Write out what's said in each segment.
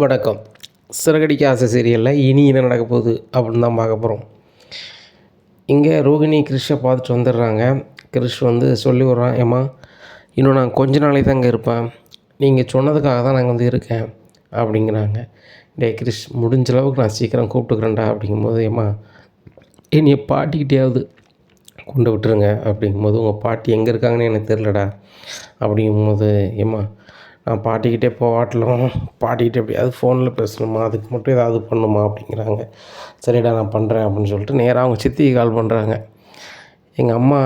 வணக்கம். சிறகடிக்க ஆசை சீரியலில் இனி என்ன நடக்க போகுது அப்படின்னு தான் பார்க்க போகிறோம். இங்கே ரோகிணி கிறிஷை பார்த்துட்டு வந்துடுறாங்க. கிறிஷ் சொல்லி விட்றான், ஏம்மா இன்னும் நான் கொஞ்ச நாளைக்கு தான் இங்கே இருப்பேன், நீங்கள் சொன்னதுக்காக தான் நாங்கள் இருக்கேன் அப்படிங்கிறாங்க. டே கிறிஷ், முடிஞ்ச அளவுக்கு நான் சீக்கிரம் கூப்பிட்டுக்கிறேன்டா அப்படிங்கும்போது, ஏம்மா என்னைய பாட்டிக்கிட்டேயாவது கொண்டு விட்டுருங்க அப்படிங்கும்போது, உங்கள் பாட்டி எங்கே இருக்காங்கன்னு எனக்கு தெரிலடா அப்படிங்கும்போது, ஏம்மா நான் பாட்டிக்கிட்டே போவாட்டிலும் பாட்டிக்கிட்டே எப்படியாவது ஃபோனில் பேசணுமா, அதுக்கு மட்டும் ஏதாவது பண்ணுமா அப்படிங்கிறாங்க. சரிடா நான் பண்ணுறேன் அப்படின்னு சொல்லிட்டு நேராக அவங்க சித்திக்கு கால் பண்ணுறாங்க. எங்கள் அம்மா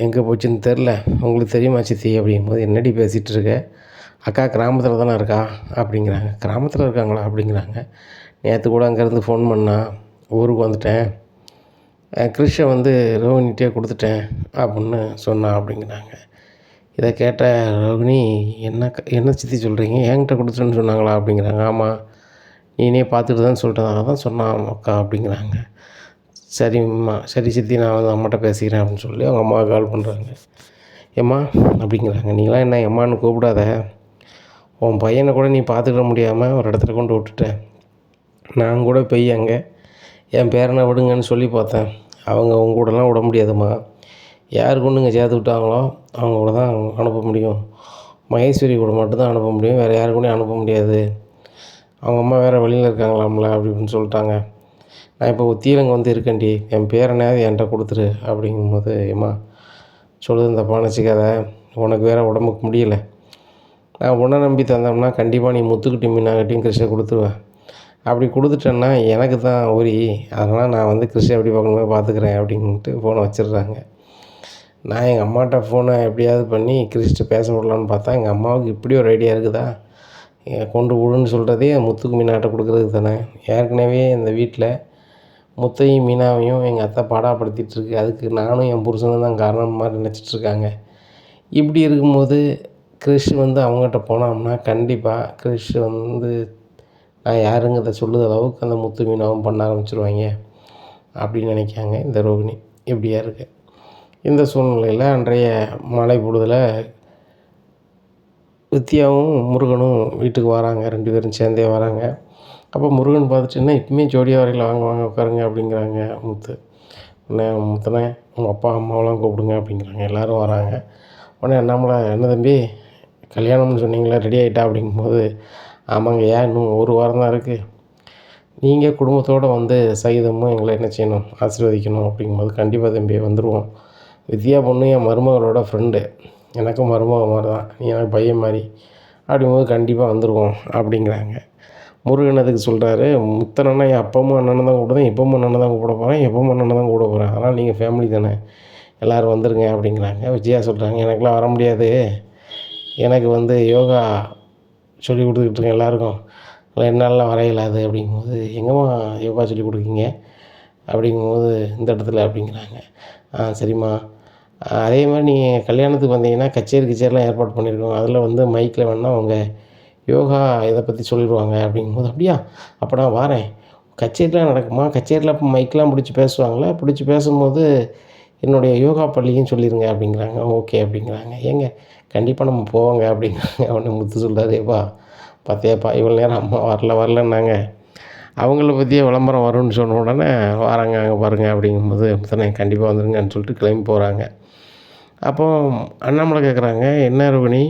எங்கே போச்சுன்னு தெரில, உங்களுக்கு தெரியுமா சித்தி அப்படிங்கும்போது, என்னடி பேசிகிட்டு இருக்க, அக்கா கிராமத்தில் தானே இருக்கா அப்படிங்கிறாங்க. கிராமத்தில் இருக்காங்களா அப்படிங்கிறாங்க. நேற்று கூட அங்கேருந்து ஃபோன் பண்ணா, ஊருக்கு வந்துட்டேன், கிறிஷை ரோஹினிகிட்டே கொடுத்துட்டேன் அப்படின்னு சொன்னா அப்படிங்கிறாங்க. இதை கேட்ட ரோகிணி, என்ன சித்தி சொல்கிறீங்க, என்கிட்ட கொடுத்துட்டேன்னு சொன்னாங்களா அப்படிங்கிறாங்க. ஆமாம், நீனே பார்த்துட்டு தான் சொல்லிட்டதாக தான் சொன்னான் அக்கா அப்படிங்கிறாங்க. சரிம்மா, சரி சித்தி, நான் அம்மாட்ட பேசிக்கிறேன் அப்படின்னு சொல்லி அவங்க அம்மாவை கால் பண்ணுறாங்க. ஏம்மா அப்படிங்கிறாங்க. நீங்களாம் என்ன எம்மான்னு கூப்பிடாத, உன் பையனை கூட நீ பார்த்துக்கிட முடியாமல் ஒரு இடத்துல கொண்டு விட்டுட்டேன். நான் கூட போய் அங்கே என் பேரனை விடுங்கன்னு சொல்லி பார்த்தேன், அவங்க உங்க கூடலாம் விட முடியாதும்மா, யார் கொண்டு இங்கே சேர்த்து விட்டாங்களோ அவங்க கூட தான் அனுப்ப முடியும், மகேஸ்வரி கூட மட்டும்தான் அனுப்ப முடியும், வேறு யாரு கூடயும் அனுப்ப முடியாது, அவங்க அம்மா வேறு வெளியில் இருக்காங்களாம்ல அப்படி இப்படின்னு சொல்லிட்டாங்க. நான் இப்போ உத்தியிலங்க இருக்கேன்டி, என் பேரனையாவது என்கிட்ட கொடுத்துரு அப்படிங்கும்போது, ஏம்மா சொல்லுது இந்த பானச்சிக்காத, உனக்கு வேறு உடம்புக்கு முடியலை, நான் உன்னை நம்பி தந்தோம்னா கண்டிப்பாக நீ முத்துக்கிட்டி மீனாகட்டியும் கிறிஷை கொடுத்துருவேன், அப்படி கொடுத்துட்டேன்னா எனக்கு தான் உரி, அதனால் நான் கிறிஷை எப்படி பார்க்கணுமே பார்த்துக்கிறேன் அப்படின்ட்டு ஃபோனை வச்சிடுறாங்க. நான் எங்கள் அம்மாட்ட ஃபோனை எப்படியாவது பண்ணி கிறிஸ்ட்டு பேச விடலான்னு பார்த்தா, எங்கள் அம்மாவுக்கு இப்படி ஒரு ஐடியா இருக்குதா, கொண்டு விடுன்னு சொல்கிறதே முத்துக்கு மீனாட்ட கொடுக்குறதுக்கு தானே. ஏற்கனவே இந்த வீட்டில் முத்தையும் மீனாவையும் எங்கள் அத்தை பாடாப்படுத்திகிட்ருக்கு, அதுக்கு நானும் என் புருஷனும் தான் காரணம் மாதிரி நினச்சிட்ருக்காங்க. இப்படி இருக்கும்போது கிறிஷ் அவங்ககிட்ட போனோம்னா கண்டிப்பாக கிறிஷ் நான் யாருங்கிறத சொல்லுற அளவுக்கு அந்த முத்து மீனாவும் பண்ண ஆரம்பிச்சிருவாங்க அப்படின்னு நினைக்காங்க இந்த ரோகிணி. இப்படியா இருக்குது இந்த சூழ்நிலையில் அன்றைய மாலை பொழுதில் வித்யாவும் முருகனும் வீட்டுக்கு வராங்க, 2 பேரும் சேர்ந்தே வராங்க. அப்போ முருகன் பார்த்துட்டு, என்ன இப்போயுமே ஜோடியாக வரையில், வாங்க வாங்க உட்காருங்க அப்படிங்கிறாங்க முத்து. உடனே முத்துனே உங்கள் அப்பா அம்மாவெலாம் கூப்பிடுங்க அப்படிங்கிறாங்க. எல்லோரும் வராங்க. உடனே அண்ணாமலை, என்ன தம்பி கல்யாணம்னு சொன்னீங்களா, ரெடி ஆகிட்டா அப்படிங்கும்போது, ஆமாங்க ஏன் இன்னும் ஒரு வாரம் தான் இருக்குது, நீங்கள் குடும்பத்தோடு சகிதமும் எங்களை என்ன செய்யணும், ஆசீர்வதிக்கணும் அப்படிங்கும்போது, கண்டிப்பாக தம்பி வந்துடுவோம், வித்யா பொண்ணு என் மருமகளோட ஃப்ரெண்டு, எனக்கும் மருமக மாதிரி தான், நீ எனக்கு பையன் மாதிரி அப்படிங்கும்போது கண்டிப்பாக வந்துடுவோம் அப்படிங்கிறாங்க. முருகன் அதுக்கு சொல்கிறாரு, முத்தனன்னா என் அப்பமும் அண்ணனை தான் கூப்பிடுறேன், இப்பவும் அண்ணனை தான் கூப்பிட போகிறேன், எப்பவும் அண்ணனை தான் கூப்பிட போகிறேன், அதனால் நீங்கள் ஃபேமிலி தானே, எல்லோரும் வந்துடுங்க அப்படிங்கிறாங்க. விஜயா சொல்கிறாங்க, எனக்கெலாம் வர முடியாது, எனக்கு யோகா சொல்லி கொடுத்துக்கிட்டுருக்கேன் எல்லாேருக்கும், என்னாலலாம் வர இயலாது அப்படிங்கும்போது, எங்கேம்மா யோகா சொல்லி கொடுக்கீங்க அப்படிங்கும்போது, இந்த இடத்துல அப்படிங்கிறாங்க. சரிம்மா, அதே மாதிரி நீங்கள் கல்யாணத்துக்கு வந்தீங்கன்னா கச்சேரிலாம் ஏற்பாடு பண்ணியிருக்கோம், அதில் மைக்கில் வேணால் அவங்க யோகா இதை பற்றி சொல்லிடுவாங்க அப்படிங்கும்போது, அப்படியா அப்போ நான் வாரேன், கச்சேரிலாம் நடக்குமா, கச்சேரியில் அப்போ மைக்கெலாம் பிடிச்சி பேசுவாங்களா, பிடிச்சி பேசும்போது என்னுடைய யோகா பள்ளியும் சொல்லிடுங்க அப்படிங்கிறாங்க. ஓகே அப்படிங்கிறாங்க. ஏங்க கண்டிப்பாக நம்ம போவாங்க அப்படிங்கிறாங்க. அவனை முத்து சொல்கிறாரு, ஏப்பா பார்த்தியாப்பா இவ்வளோ நேரம் அம்மா வரலன்னாங்க, அவங்கள பற்றியே விளம்பரம் வரும்னு சொன்ன உடனே வராங்க அங்கே பாருங்கள் அப்படிங்கும்போது, முத்தனே கண்டிப்பாக வந்துடுங்கன்னு சொல்லிட்டு கிளம்பி போகிறாங்க. அப்போ அண்ணாமலை கேட்குறாங்க, என்ன ரோகிணி,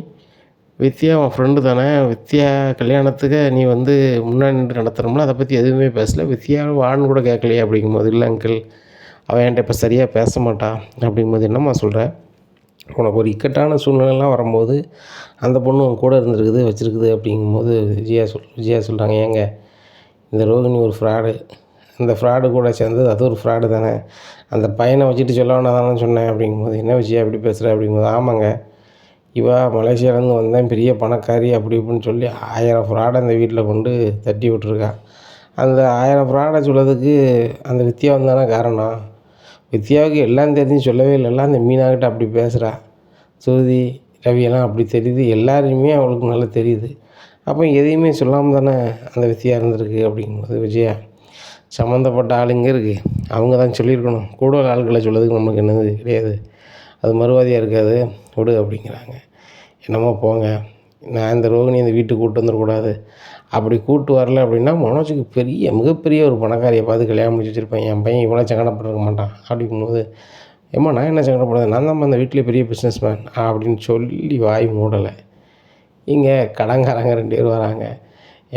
வித்யா உன் ஃப்ரெண்டு தானே, வித்யா கல்யாணத்துக்கு நீ முன்னாடி நின்று நடத்துகிறோம்ல, அதை பற்றி எதுவுமே பேசலை, வித்யா வான்னு கூட கேட்கலையே அப்படிங்கும்போது, இல்லை அங்கிள் அவன் என்கிட்ட இப்போ சரியாக பேச மாட்டான் அப்படிங்கும்போது, என்னம்மா சொல்கிற, உனக்கு ஒரு இக்கட்டான சூழ்நிலைலாம் வரும்போது அந்த பொண்ணு உன் கூட இருந்துருக்குது வச்சுருக்குது அப்படிங்கும்போது, விஜயா சொல்கிறாங்க, ஏங்க இந்த ரோகிணி ஒரு ஃப்ராடு, இந்த ஃப்ராடு கூட சேர்ந்தது அது ஒரு ஃப்ராடு தானே, அந்த பையனை வச்சுட்டு சொல்ல வேணா தானே சொன்னேன் அப்படிங்கும்போது, என்ன விஜயா எப்படி பேசுகிற அப்படிங்கும்போது, ஆமாங்க இவா மலேசியாவிலேருந்து வந்தேன் பெரிய பணக்காரி அப்படி இப்படின்னு சொல்லி 1000 ஃப்ராடை அந்த வீட்டில் கொண்டு தட்டி விட்டுருக்கா, அந்த 1000 ஃப்ராடை சொல்லதுக்கு அந்த வித்யா தானே காரணம், வித்யாவுக்கு எல்லாம் தெரிஞ்சு சொல்லவே இல்லைல்ல, அந்த மீனாக்கிட்ட அப்படி பேசுகிறா, சுருதி ரவியெல்லாம் அப்படி தெரியுது, எல்லாரையுமே அவளுக்கு நல்லா தெரியுது, அப்போ எதையுமே சொல்லாமல் தானே அந்த வித்யா இருந்திருக்கு அப்படிங்கும்போது, விஜயா சம்மந்தப்பட்ட ஆளுங்க இருக்குது, அவங்க தான் சொல்லியிருக்கணும், கூட ஆளுகளை சொல்லதுக்கு நமக்கு என்னது கிடையாது, அது மறுவாதியாக இருக்காது, விடு அப்படிங்கிறாங்க. என்னமோ போங்க, நான் இந்த ரோகிணி இந்த வீட்டுக்கு கூப்பிட்டு வந்துடக்கூடாது, அப்படி கூப்பிட்டு வரல அப்படின்னா மனோஜுக்கு மிகப்பெரிய ஒரு பணக்காரியை பார்த்து கல்யாணம் முடிச்சு வச்சுருப்பேன், என் பையன் இவ்வளோ சங்கடப்பட்டுருக்க மாட்டான் அப்படிங்கும்போது, ஏம்மா நான் என்ன சங்கடப்படுறது, நான் தான் அந்த வீட்டிலே பெரிய பிஸ்னஸ் மேன் அப்படின்னு சொல்லி வாய் மூடலை. இங்கே கடன்காரங்க 2 பேர் வராங்க.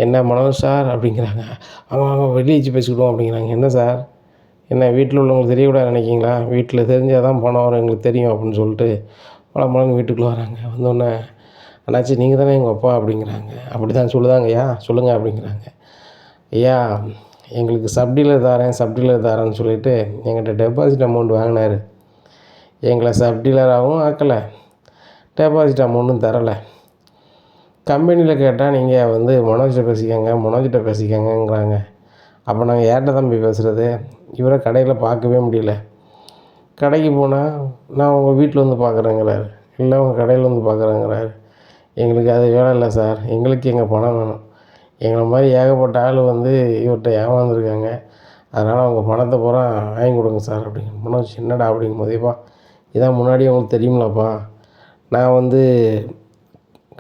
என்ன மனோஜ் சார் அப்படிங்கிறாங்க. வாங்க வாங்க வெளியே வச்சு பேசிக்கிடுவோம் அப்படிங்கிறாங்க. என்ன சார், என்ன வீட்டில் உள்ளவங்களுக்கு தெரியக்கூடாது நினைக்கிங்களா, வீட்டில் தெரிஞ்சால் தான் பணம் வரும் எங்களுக்கு தெரியும் அப்படின்னு சொல்லிட்டு மொளன்னு வீட்டுக்குள்ளே வராங்க. வந்தோடனே அண்ணாச்சி நீங்கள் தானே எங்கள் அப்பா அப்படிங்கிறாங்க. அப்படி தான் சொல்லுதாங்க ஐயா, சொல்லுங்கள் அப்படிங்கிறாங்க. ஐயா எங்களுக்கு சப்டீலர் தாரேன்னு சொல்லிட்டு எங்கிட்ட டெபாசிட் அமௌண்ட் வாங்கினார். எங்களை சப்டீலராகவும் ஆக்கலை, டெபாசிட் அமௌண்ட்டும் தரலை. கம்பெனியில் கேட்டால் நீங்கள் மனோஜ்கிட்ட பேசிக்கங்கங்கிறாங்க. அப்போ நாங்கள் யார்கிட்ட தான் போய் பேசுகிறது, இவரை கடையில் பார்க்கவே முடியல. கடைக்கு போனால் நான் உங்கள் வீட்டில் வந்து பார்க்குறேங்கிறாரு, இல்லை உங்கள் கடையில் வந்து பார்க்குறேங்கிறாரு. எங்களுக்கு அது வேலை இல்லை சார், எங்களுக்கு எங்கள் பணம் வேணும். எங்களை மாதிரி ஏகப்பட்ட ஆள் இவர்கிட்ட ஏமாந்துருக்காங்க, அதனால் அவங்க பணத்தை பூரா வாங்கி கொடுங்க சார் அப்படிங்க. மனோஜ் என்னடா அப்படிங்கும்போதேப்பா, இதான் முன்னாடியே உங்களுக்கு தெரியுங்களாப்பா, நான்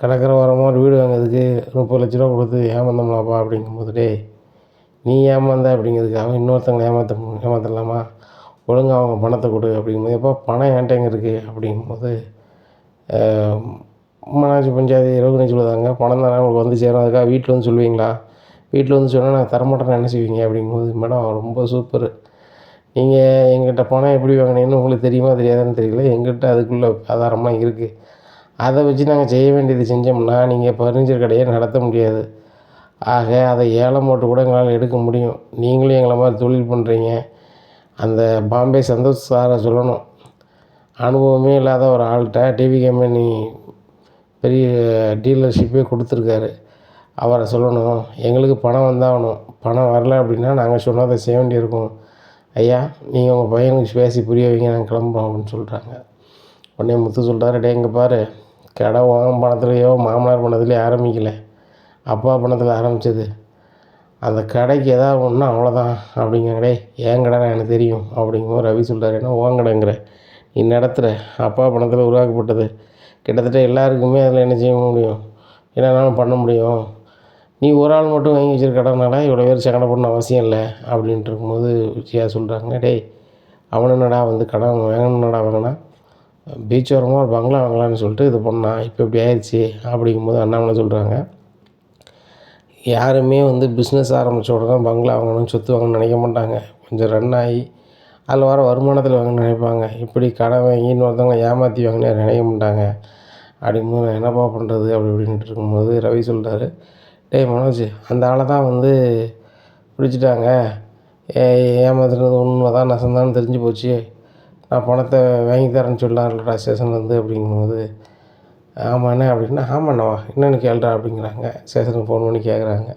கடற்கரை ஓரமாக ஒரு வீடு வாங்கிறதுக்கு 30 லட்ச ரூபா கொடுத்து ஏமாந்தோம்லாப்பா அப்படிங்கும்போது, டேய் நீ ஏமாந்த அப்படிங்கிறதுக்காக இன்னொருத்தவங்களை ஏமாற்றலாமா, ஒழுங்காக அவங்க பணத்தை கொடு அப்படிங்கும்போது, எப்போ பணம் என்கிட்ட எங்கே இருக்குது அப்படிங்கும்போது, மனோஜ் பஞ்சாயத்து ரோகிணி சொல்லுதாங்க, பணம் தானே உங்களுக்கு சேரும், அதுக்காக வீட்டில் சொல்லுவீங்களா, வீட்டில் சொன்னால் நான் தரமாட்டேன்னு என்ன செய்வீங்க அப்படிங்கும்போது, மேடம் ரொம்ப சூப்பர், நீங்கள் எங்கிட்ட பணம் எப்படி வாங்கினீங்கன்னு உங்களுக்கு தெரியுமா தெரியாதான்னு தெரியல, எங்கிட்ட அதுக்குள்ளே ஆதாரம்லாம் இருக்குது, அதை வச்சு நாங்கள் செய்ய வேண்டியது செஞ்சோம்னா நீங்கள் பர்னிச்சர் கடையை நடத்த முடியாது. ஆக அதை ஏலம் போட்டு கூட எங்களால் எடுக்க முடியும். நீங்களும் எங்களை மாதிரி தொழில் பண்ணுறீங்க. அந்த பாம்பே சந்தோஷ் சாரை சொல்லணும், அனுபவமே இல்லாத ஒரு ஆள்கிட்ட டிவி கம்பெனி பெரிய டீலர்ஷிப்பே கொடுத்துருக்காரு, அவரை சொல்லணும், எங்களுக்கு பணம் வந்தாகணும், பணம் வரல அப்படின்னா நாங்கள் சொன்னதை செய்ய வேண்டியிருக்கும். ஐயா நீங்கள் உங்கள் பையனுக்கு பேசி புரிய வைங்க, நாங்கள் கிளம்புறோம் அப்படின்னு சொல்கிறாங்க. உடனே முத்து சொல்கிறாரு, டே இங்கே பாரு, கடை வாங்கும் பணத்துலையோ மாமனார் பணத்துலையோ ஆரம்பிக்கலை, அப்பா பணத்தில் ஆரம்பித்தது, அந்த கடைக்கு எதாவது ஒன்றுனா அவ்வளோதான் அப்படிங்கிறாங்க. டே ஏன் கடைனா எனக்கு தெரியும் அப்படிங்கும்போது ரவி சொல்கிறார், ஏன்னா உன் கடைங்கிற, நீ நடத்துகிற, அப்பா பணத்தில் உருவாக்கப்பட்டது, கிட்டத்தட்ட எல்லாருக்குமே அதில் என்ன செய்ய முடியும், என்னென்னாலும் பண்ண முடியும், நீ ஒரு ஆள் மட்டும் வாங்கி வச்சுருக்க கடனால இவ்வளோ பேர் சங்கடப்படணும் அவசியம் இல்லை அப்படின்ட்டு இருக்கும்போது விஜயா சொல்கிறாங்க, டேய் அவனு என்னடா கடன் வாங்கணுன்னடா வாங்கினா, பீச் ஓரமாக ஒரு பங்களா வாங்கலான்னு சொல்லிட்டு இது பண்ணான், இப்போ இப்படி ஆயிடுச்சு அப்படிங்கும்போது அண்ணாமலை சொல்கிறாங்க, யாருமே பிஸ்னஸ் ஆரம்பித்த உடனே பங்களா வாங்கணும் சொத்து வாங்கணும்னு நினைக்க மாட்டாங்க, கொஞ்சம் ரன் ஆகி அதில் வர வருமானத்தில் வாங்கணும்னு நினைப்பாங்க, இப்படி கடன் வாங்கி இன்னொருத்தவங்களை ஏமாற்றி வாங்கினு நினைக்க மாட்டாங்க அப்படிங்கும்போது நான் என்னப்பா பண்ணுறது அப்படி இப்படின்ட்டு இருக்கும்போது ரவி சொல்கிறாரு, டேய் மனோஜ் அந்த ஆளை தான் பிடிச்சிட்டாங்க, ஏமாத்துறது உண்மை தான் நெசந்தான்னு தெரிஞ்சு போச்சு, நான் பணத்தை வாங்கி தரேன்னு சொல்லலாம்லடா ஸ்டேஷன்லேருந்து அப்படிங்கும்போது, ஆமாண்ணே அப்படின்னா, ஆமாண்ணவா என்னென்னு கேளுடா அப்படிங்கிறாங்க. ஸ்டேஷனுக்கு ஃபோன் பண்ணி கேட்குறாங்க.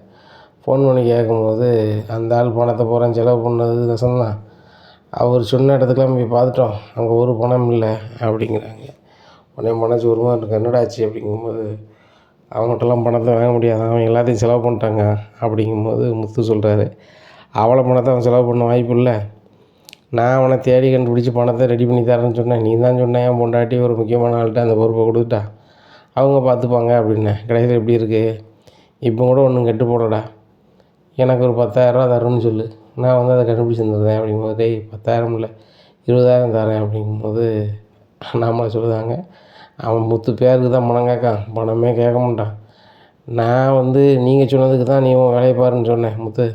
ஃபோன் பண்ணி கேட்கும்போது, அந்த ஆள் பணத்தை பூரா செலவு பண்ணது நெசந்தான், அவர் சொன்ன இடத்துக்குலாம் போய் பார்த்துட்டோம், அங்கே ஒரு பணம் இல்லை அப்படிங்கிறாங்க. உடனே மனோஜ் ஒரு மாதிரி இருக்கு, என்னடா ஆச்சு அப்படிங்கும்போது, அவங்ககிட்டலாம் பணத்தை வாங்க முடியாது, அவங்க எல்லாத்தையும் செலவு பண்ணிட்டாங்க அப்படிங்கும்போது முத்து சொல்கிறாரு, அவ்வளோ பணத்தை அவன் செலவு பண்ண வாய்ப்பு இல்லை, நான் அவனை தேடி கண்டுபிடிச்சி பணத்தை ரெடி பண்ணி தரேன்னு சொன்னேன், நீ தான் சொன்னேன் என் பொண்டாட்டி ஒரு முக்கியமான ஆள்கிட்ட அந்த பொறுப்பை கொடுத்துட்டா, அவங்க பார்த்துப்பாங்க அப்படின்னேன், கடைசியில் எப்படி இருக்குது, இப்போ கூட ஒன்றும் கெட்டு போடலடா, எனக்கு ஒரு 10,000 தரணும்னு சொல்லு, நான் அதை கண்டுபிடிச்சி தந்துடுறேன் அப்படிங்கும்போது, டேய் 10,000 இல்லை 20,000 தரேன் அப்படிங்கும்போது நம்மளை சொல்லுதாங்க, அவன் முத்து பேருக்கு தான் பணம் கேட்கான், பணமே கேட்க மாட்டான், நான் நீங்கள் சொன்னதுக்கு தான் நீ உன் வேலையை பாருன்னு சொன்னேன், முத்து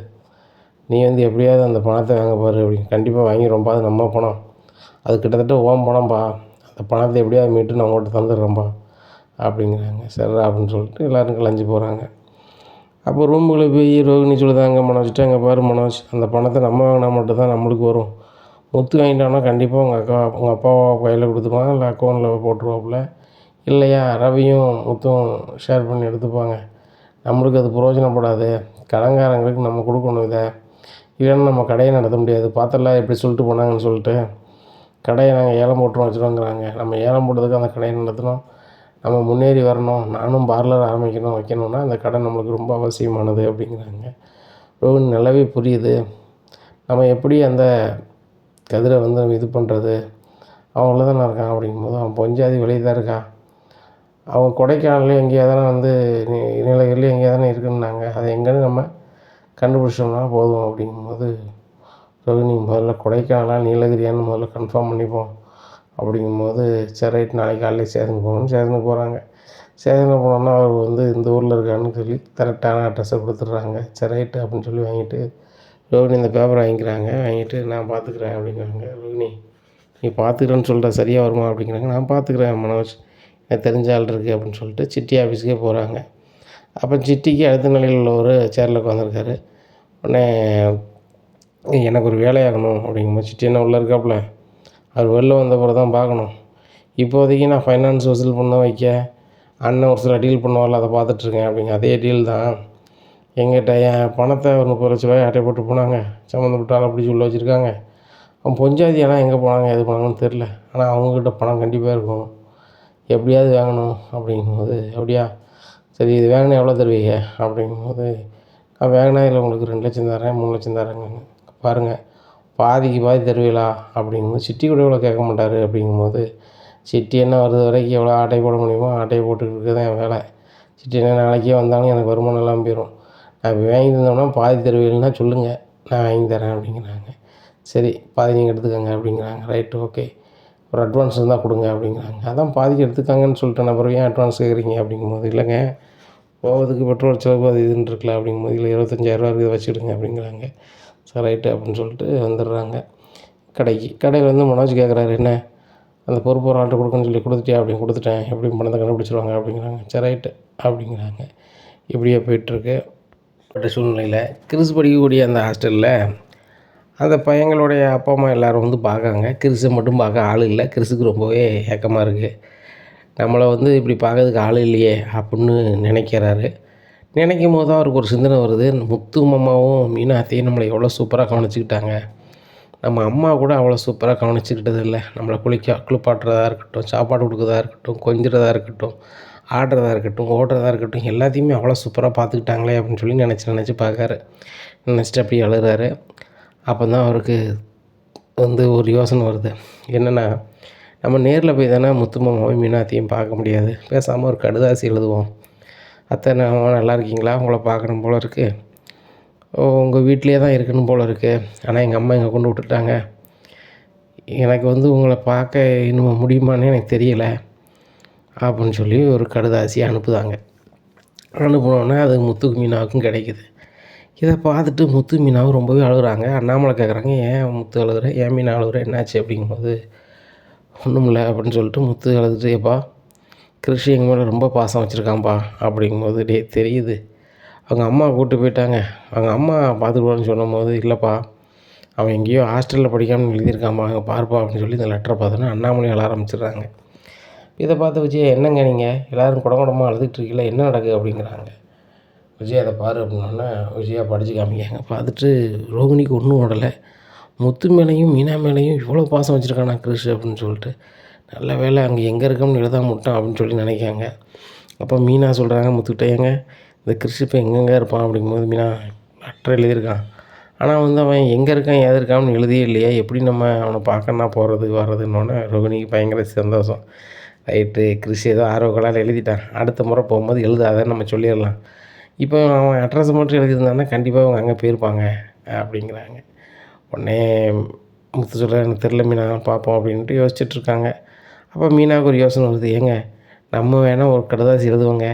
நீ எப்படியாவது அந்த பணத்தை வாங்க பாரு அப்படின்னு, கண்டிப்பாக வாங்கிடுவோம்ப்பா, அது நம்ம பணம், அது கிட்டத்தட்ட ஓம் பணம்ப்பா, அந்த பணத்தை எப்படியாவது மீட்டு நான் உங்கள்கிட்ட தந்துடுறேன்ப்பா அப்படிங்கிறாங்க. சரிடா அப்படின்னு சொல்லிட்டு எல்லோரும் கிளஞ்சி போகிறாங்க. அப்போ ரூமுக்குள்ளே போய் ரோகிணி சொல்லுதாங்க மனோஜ்கிட்ட, அங்கே பாரு மனோஜ், அந்த பணத்தை நம்ம வாங்கினா மட்டும்தான் நம்மளுக்கு வரும், முத்து வாங்கிட்டான்னா கண்டிப்பாக உங்கள் அப்பாவை கையில் கொடுத்துருவாங்க, இல்லை அக்கௌண்ட்டில் போட்டுருவாப்புல, இல்லையா ரவியும் முத்தும் ஷேர் பண்ணி எடுத்துப்பாங்க, நம்மளுக்கு அது பிரயோஜனப்படாது, கடன்காரங்களுக்கு நம்ம கொடுக்கணும், இல்லைன்னா நம்ம கடையை நடத்த முடியாது, பார்த்தல எப்படி சொல்லிட்டு போனாங்கன்னு சொல்லிட்டு கடையை நாங்கள் ஏலம் போட்டுருவோம் வச்சுருவோங்கிறாங்க, நம்ம ஏலம் போட்டதுக்கு அந்த கடையை நடத்தணும், நம்ம முன்னேறி வரணும், நானும் பார்லர் வைக்கணும்னா அந்த கடை நம்மளுக்கு ரொம்ப அவசியமானது அப்படிங்கிறாங்க. ரோஹிணி நல்லாவே புரியுது, நம்ம எப்படி அந்த கதிரை இது பண்ணுறது, அவன் உள்ள தானே இருக்கான் அப்படிங்கும்போது, அவன் பொஞ்சாதி வெளியே தான் இருக்கான், அவங்க கொடைக்கானல்லையும் எங்கேயா தானே வந்து நீலகிரிலையும் எங்கேயா தானே இருக்குன்னாங்க. அது எங்கேன்னு நம்ம கண்டுபிடிச்சோம்னா போதும் அப்படிங்கும்போது, ரோகிணி முதல்ல கொடைக்கானலா நீலகிரியான்னு முதல்ல கன்ஃபார்ம் பண்ணிப்போம் அப்படிங்கும்போது, சரி ரைட் நாளைக்கு காலையிலே ஸ்டேஷனுக்கு போகணும்னு ஸ்டேஷனுக்கு போகிறாங்க. ஸ்டேஷனுக்கு போனோன்னா அவர் வந்து இந்த ஊரில் இருக்காருன்னு சொல்லி கரெக்டான அட்ரஸை கொடுத்துட்றாங்க. சரி ரைட்டு அப்படின்னு சொல்லி வாங்கிட்டு ரோகிணி இந்த பேப்பரை வாங்கிக்கிறாங்க. வாங்கிட்டு நான் பார்த்துக்குறேன் அப்படிங்கிறாங்க. ரோகிணி நீ பார்த்துக்கிறேன்னு சொல்கிற சரியாக வருமா அப்படிங்கிறாங்க. நான் பார்த்துக்குறேன் மனோஜ், எனக்கு தெரிஞ்ச ஆள் இருக்குது அப்படின்னு சொல்லிட்டு சிட்டி ஆஃபீஸுக்கே போகிறாங்க. அப்போ சிட்டிக்கு அடுத்த நிலையில் உள்ள ஒரு சேரில் உட்காந்துருக்காரு. உடனே எனக்கு ஒரு வேலையாகணும் அப்படிங்கும்போது சிட்டி என்ன உள்ளே இருக்காப்புல, அவர் வெளில வந்த பிறகு தான் பார்க்கணும். இப்போதைக்கு நான் ஃபைனான்ஸ் வசூல் பண்ண வைக்க அண்ணன் ஒரு சில டீல் பண்ணுவார்ல, அதை பார்த்துட்ருக்கேன் அப்படிங்க. அதே டீல் தான் எங்கிட்ட என் பணத்தை ஒரு 30,00,000 அட்டை போட்டு போனாங்க. சம்மந்தப்பட்ட ஆளை பிடிச்சி உள்ளே வச்சுருக்காங்க. அவன் பொஞ்சாதி ஆனால் எங்கே போனாங்க எது போனாங்கன்னு தெரில. ஆனால் அவங்கக்கிட்ட பணம் கண்டிப்பாக இருக்கும். எப்படியாவது வாங்கணும் அப்படிங்கும்போது, அப்படியா சரி இது வாங்கினா எவ்வளோ தருவீங்க அப்படிங்கும்போது, நான் வாங்கினா இதில் உங்களுக்கு 2,00,000 தரேன் 3,00,000 தரேங்க. பாருங்கள் பாதிக்கு பாதி தருவீங்களா அப்படிங்கும்போது, சிட்டி கூட இவ்வளோ கேட்க மாட்டார் அப்படிங்கும்போது, சிட்டி என்ன வருது வரைக்கும் எவ்வளோ ஆட்டை போட முடியுமோ ஆட்டையை போட்டுக்கிட்டு இருக்கிறது தான் என் வேலை. சிட்டி என்ன நாளைக்கே வந்தாலும் எனக்கு வருமானம் இல்லாமல் போயிடும். நான் இப்போ வாங்கி தந்தோம்னா பாதி தருவீங்கன்னா சொல்லுங்கள், நான் வாங்கி தரேன் அப்படிங்கிறாங்க. சரி பாதி நீங்கள் எடுத்துக்கோங்க அப்படிங்கிறாங்க. ரைட்டு ஓகே, ஒரு அட்வான்ஸ் இருந்தால் கொடுங்க அப்படிங்கிறாங்க. அதான் பாதிக்கு எடுத்துக்காங்கன்னு சொல்லிட்டேன், அப்புறம் ஏன் அட்வான்ஸ் கேட்குறீங்க அப்படிங்கும்போது, இல்லைங்க போகிறதுக்கு பெட்ரோல் செலவு அது இதுன்னு இருக்குல்ல அப்படிங்கும்போது, இல்லை 25,000 இருக்குது வச்சுக்கிடுங்க அப்படிங்கிறாங்க. சரி ரைட்டு அப்படின்னு சொல்லிட்டு வந்துடுறாங்க கடைக்கு. கடையில் வந்து மனோஜ் கேட்குறாரு, என்ன அந்த பொறுப்பு ஒரு ஆள்கிட்ட கொடுக்கணும்னு சொல்லி கொடுத்துட்டியா அப்படின்னு. கொடுத்துட்டேன், எப்படி பணத்தை கண்டுபிடிச்சிருவாங்க அப்படிங்கிறாங்க. சரி ரைட்டு அப்படிங்கிறாங்க. இப்படியே போயிட்டுருக்கு சூழ்நிலையில் கிறிஸ் படிக்கக்கூடிய அந்த ஹாஸ்டலில் அந்த பையங்களுடைய அப்பா அம்மா எல்லோரும் வந்து பார்க்காங்க. கிறிஸை மட்டும் பார்க்க ஆள் இல்லை. கிறிஸுக்கு ரொம்பவே ஏக்கமாக இருக்குது. நம்மளை வந்து இப்படி பார்க்கறதுக்கு ஆள் இல்லையே அப்படின்னு நினைக்கிறாரு. நினைக்கும் போது தான் அவருக்கு ஒரு சிந்தனை வருது, முத்து மாமாவும் மீனா அத்தையும் நம்மளை எவ்வளோ சூப்பராக கவனிச்சுக்கிட்டாங்க. நம்ம அம்மா கூட அவ்வளோ சூப்பராக கவனிச்சுக்கிட்டது இல்லை. நம்மளை குளிப்பாட்டுறதா இருக்கட்டும், சாப்பாடு கொடுக்குறதா இருக்கட்டும், கொஞ்சுறதா இருக்கட்டும், ஆடுறதா இருக்கட்டும், ஓடுறதா இருக்கட்டும், எல்லாத்தையுமே அவ்வளோ சூப்பராக பார்த்துக்கிட்டாங்களே அப்படின்னு சொல்லி நினச்சி பார்க்காரு. நினச்சிட்டு அப்படியே அழுகிறாரு. அப்போ தான் அவருக்கு வந்து ஒரு யோசனை வருது. என்னென்னா, நம்ம நேரில் போய் தானே முத்து மாமாவையும் மீனாத்தையும் பார்க்க முடியாது. பேசாமல் ஒரு கடிதாசி எழுதுவோம். அத்தை நல்லா இருக்கீங்களா, உங்களை பார்க்கணும் போல் இருக்குது, உங்கள் வீட்டிலே தான் இருக்கணும் போல் இருக்குது, ஆனால் எங்கள் அம்மா இங்கே கொண்டு விட்டுட்டாங்க, எனக்கு வந்து உங்களை பார்க்க இன்னும் முடியுமான்னு எனக்கு தெரியலை அப்படின்னு சொல்லி ஒரு கடிதாசி அனுப்புதாங்க. அனுப்புனோடனே அது முத்துக்கு மீனாவுக்கும் கிடைக்கிது. இதை பார்த்துட்டு முத்து மீனாவும் ரொம்பவே அழுகுறாங்க. அண்ணாமலை கேட்குறாங்க, ஏன் முத்து அழுகுற, ஏன் மீனா அழுகுற, என்னாச்சு அப்படிங்கும்போது, ஒன்றும் இல்லை அப்படின்னு சொல்லிட்டு முத்து அழுதுட்டு, எப்பா கிருஷி எங்கள் மேலே ரொம்ப பாசம் வச்சுருக்கான்ப்பா அப்படிங்கும்போது, தெரியுது, அவங்க அம்மா கூப்பிட்டு போயிட்டாங்க, அவங்க அம்மா பார்த்துக்குவான்னு சொல்லும்போது, இல்லைப்பா அவன் எங்கேயோ ஹாஸ்டலில் படிக்காமல் எழுதியிருக்கான்ப்பா, அங்கே பார்ப்பா அப்படின்னு சொல்லி இந்த லெட்டரை பார்த்தோன்னா அண்ணாமலை அழ ஆரம்பிச்சிடுறாங்க. இதை பார்த்து விஜய், என்னங்க நீங்கள் எல்லோரும் குடமாக அழுதுகிட்டு இருக்கீங்களா, என்ன நடக்குது அப்படிங்கிறாங்க. விஜய் அதை பாரு அப்படின்னோடனே விஜயா படித்து காமிக்காங்க. பார்த்துட்டு ரோகிணிக்கு ஒன்றும் ஓடலை. முத்து மேலேயும் மீனா மேலேயும் இவ்வளோ பாசம் வச்சுருக்கானா கிறிஷ் அப்படின்னு சொல்லிட்டு, நல்ல வேலை அங்கே எங்கே இருக்கோம்னு எழுதாம விட்டான் அப்படின்னு சொல்லி நினைக்காங்க. அப்போ மீனா சொல்கிறாங்க முத்துக்கிட்ட, ஏங்க இந்த கிறிஷ் இப்போ எங்கெங்கே இருப்பான் அப்படிங்கும்போது, மீனா லெட்டர் எழுதியிருக்கான், ஆனால் வந்து அவன் எங்கே இருக்கான் ஏது இருக்கான்னு எழுதியே இல்லையா, எப்படி நம்ம அவனை பார்க்கணுன்னா போகிறது வர்றதுன்னொன்னே ரோகிணிக்கு பயங்கர சந்தோஷம். ரைட்டு, கிறிஷ் ஏதோ ஆர்வக்கோளாறு எழுதிட்டான், அடுத்த முறை போகும்போது எழுதாத நம்ம சொல்லிடலாம், இப்போ அவன் அட்ரஸை மட்டும் எழுதியிருந்தான்னா கண்டிப்பாக அவங்க அங்கே போயிருப்பாங்க அப்படிங்கிறாங்க. உடனே முத்து சொல்கிறார், எனக்கு தெரில மீனா, பார்ப்போம் அப்படின்ட்டு யோசிச்சுட்ருக்காங்க. அப்போ மீனாவுக்கு ஒரு யோசனை வருது, ஏங்க நம்ம வேணால் ஒரு கடிதாசி எழுதுவோங்க,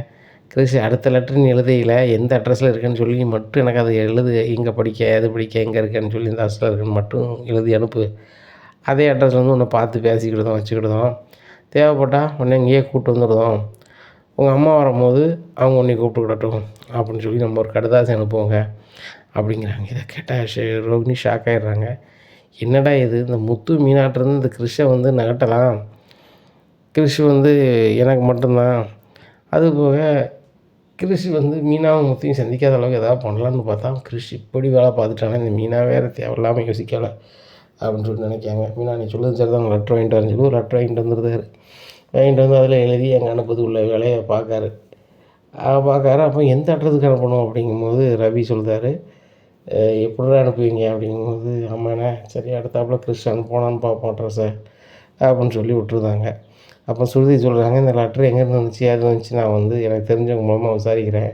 கிறிஷ் அடுத்த லெட்டர் நீ எழுதையில் எந்த அட்ரஸில் இருக்குன்னு சொல்லி நீ மட்டும் எனக்கு அதை எழுது, எங்கே படிக்க எது படிக்க எங்கே இருக்கேன்னு சொல்லி இந்த அட்ரஸில் இருக்குன்னு மட்டும் எழுதி அனுப்பு, அதே அட்ரஸில் வந்து உன்னை பார்த்து பேசிக்கிடுதோம் வச்சுக்கிடுதோம், தேவைப்பட்டால் உடனே இங்கேயே கூப்பிட்டு வந்துடுதோம், உங்கள் அம்மா வரும்போது அவங்க உன்னை கூப்பிட்டுக்கிடட்டும் அப்படின்னு சொல்லி நம்ம ஒரு கடிதாசி அனுப்புவோங்க அப்படிங்கிறாங்க. இதை கேட்டால் ரோகிணி ஷாக் ஆகிடுறாங்க. என்னடா இது, இந்த முத்து மீனாட்டிருந்து இந்த கிறிஷை வந்து நகட்டலாம், கிறிஷ் வந்து எனக்கு மட்டும்தான், அதுபோக கிறிஷ் வந்து மீனாவும் முத்தையும் சந்திக்காத அளவுக்கு எதாவது பண்ணலான்னு பார்த்தா கிறிஷ் இப்படி வேலை பார்த்துட்டானே, இந்த மீனா வேறு தேவையில்லாமல் யோசிக்கலை அப்படின்னு சொல்லி நினைக்காங்க. மீனா நீ சொல்லுறது சரி தான், லெட்டர் வாங்கிட்டு வரேன்னு சொல்லி ஒரு லெட்டர் வாங்கிட்டு வந்துருந்தார். வாங்கிட்டு வந்து அதில் எழுதி எங்கே அனுப்புது உள்ள வேலையை பார்க்காரு. அப்போ எந்த அட்ரஸுக்கு அனுப்பணும் அப்படிங்கும்போது ரவி சொல்கிறாரு, எப்படிடா அனுப்புவீங்க அப்படிங்கும்போது, ஆமாண்ணே சரி அடுத்தாப்புல கிறிஸ் அனுப்போனான்னு பார்ப்போம் அட்ரஸை அப்படின்னு சொல்லி விட்டுருந்தாங்க. அப்போ சுருதி சொல்கிறாங்க, இந்த லெட்ரு எங்கேருந்து வந்துச்சு, ஏது வந்துச்சு, நான் வந்து எனக்கு தெரிஞ்சவங்க மூலமாக விசாரிக்கிறேன்.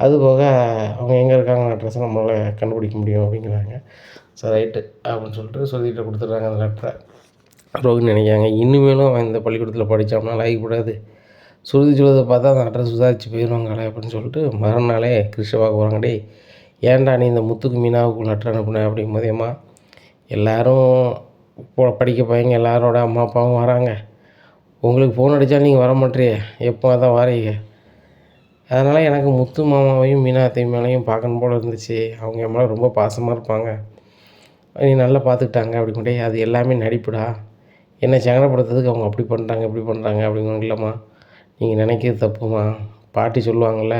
அதுபோக அவங்க எங்கே இருக்காங்கன்னு அட்ரஸை நம்மளால் கண்டுபிடிக்க முடியும் அப்படிங்கிறாங்க. சரி ரைட்டு அப்படின்னு சொல்லிட்டு சுருதிகிட்ட கொடுத்துட்றாங்க அந்த லெட்டரை. ரோகிணி நினைக்கிறாங்க, இனிமேலும் அவன் இந்த பள்ளிக்கூடத்தில் படித்தோம்னா லாய்க்கப்படாது. சுருதி சொல்வதை பார்த்தா அந்த அட்ரஸ் விசாரித்து போயிடுவாங்களே அப்படின்னு சொல்லிட்டு மறுநாளே கிருஷ்ண பார்க்க போகிறாங்க. டேய், ஏன்டா நீ இந்த முத்துக்கு மீனாவுக்கு லெட்டர் அனுப்புன அப்படிங்கும்போது, ஏம்மா எல்லோரும் படிக்க பையங்க எல்லாரோட அம்மா அப்பாவும் வராங்க, உங்களுக்கு ஃபோன் அடித்தா நீங்கள் வர மாட்டேறியே, எப்போ தான் வாரீங்க, அதனால் எனக்கு முத்து மாமாவையும் மீனா அத்தை மேலேயும் பார்க்கணும் போல் இருந்துச்சு, அவங்க என் மேலே ரொம்ப பாசமாக இருப்பாங்க, நீ நல்லா பார்த்துக்கிட்டாங்க அப்படின்ட்டு. அது எல்லாமே நடிப்புடா, என்னை சங்கடப்படுத்துறதுக்கு அவங்க அப்படி பண்ணுறாங்க இப்படி பண்ணுறாங்க அப்படிங்கிறாங்க. இல்லைம்மா, நீங்கள் நினைக்கிறது தப்புமா, பாட்டி சொல்லுவாங்கள்ல,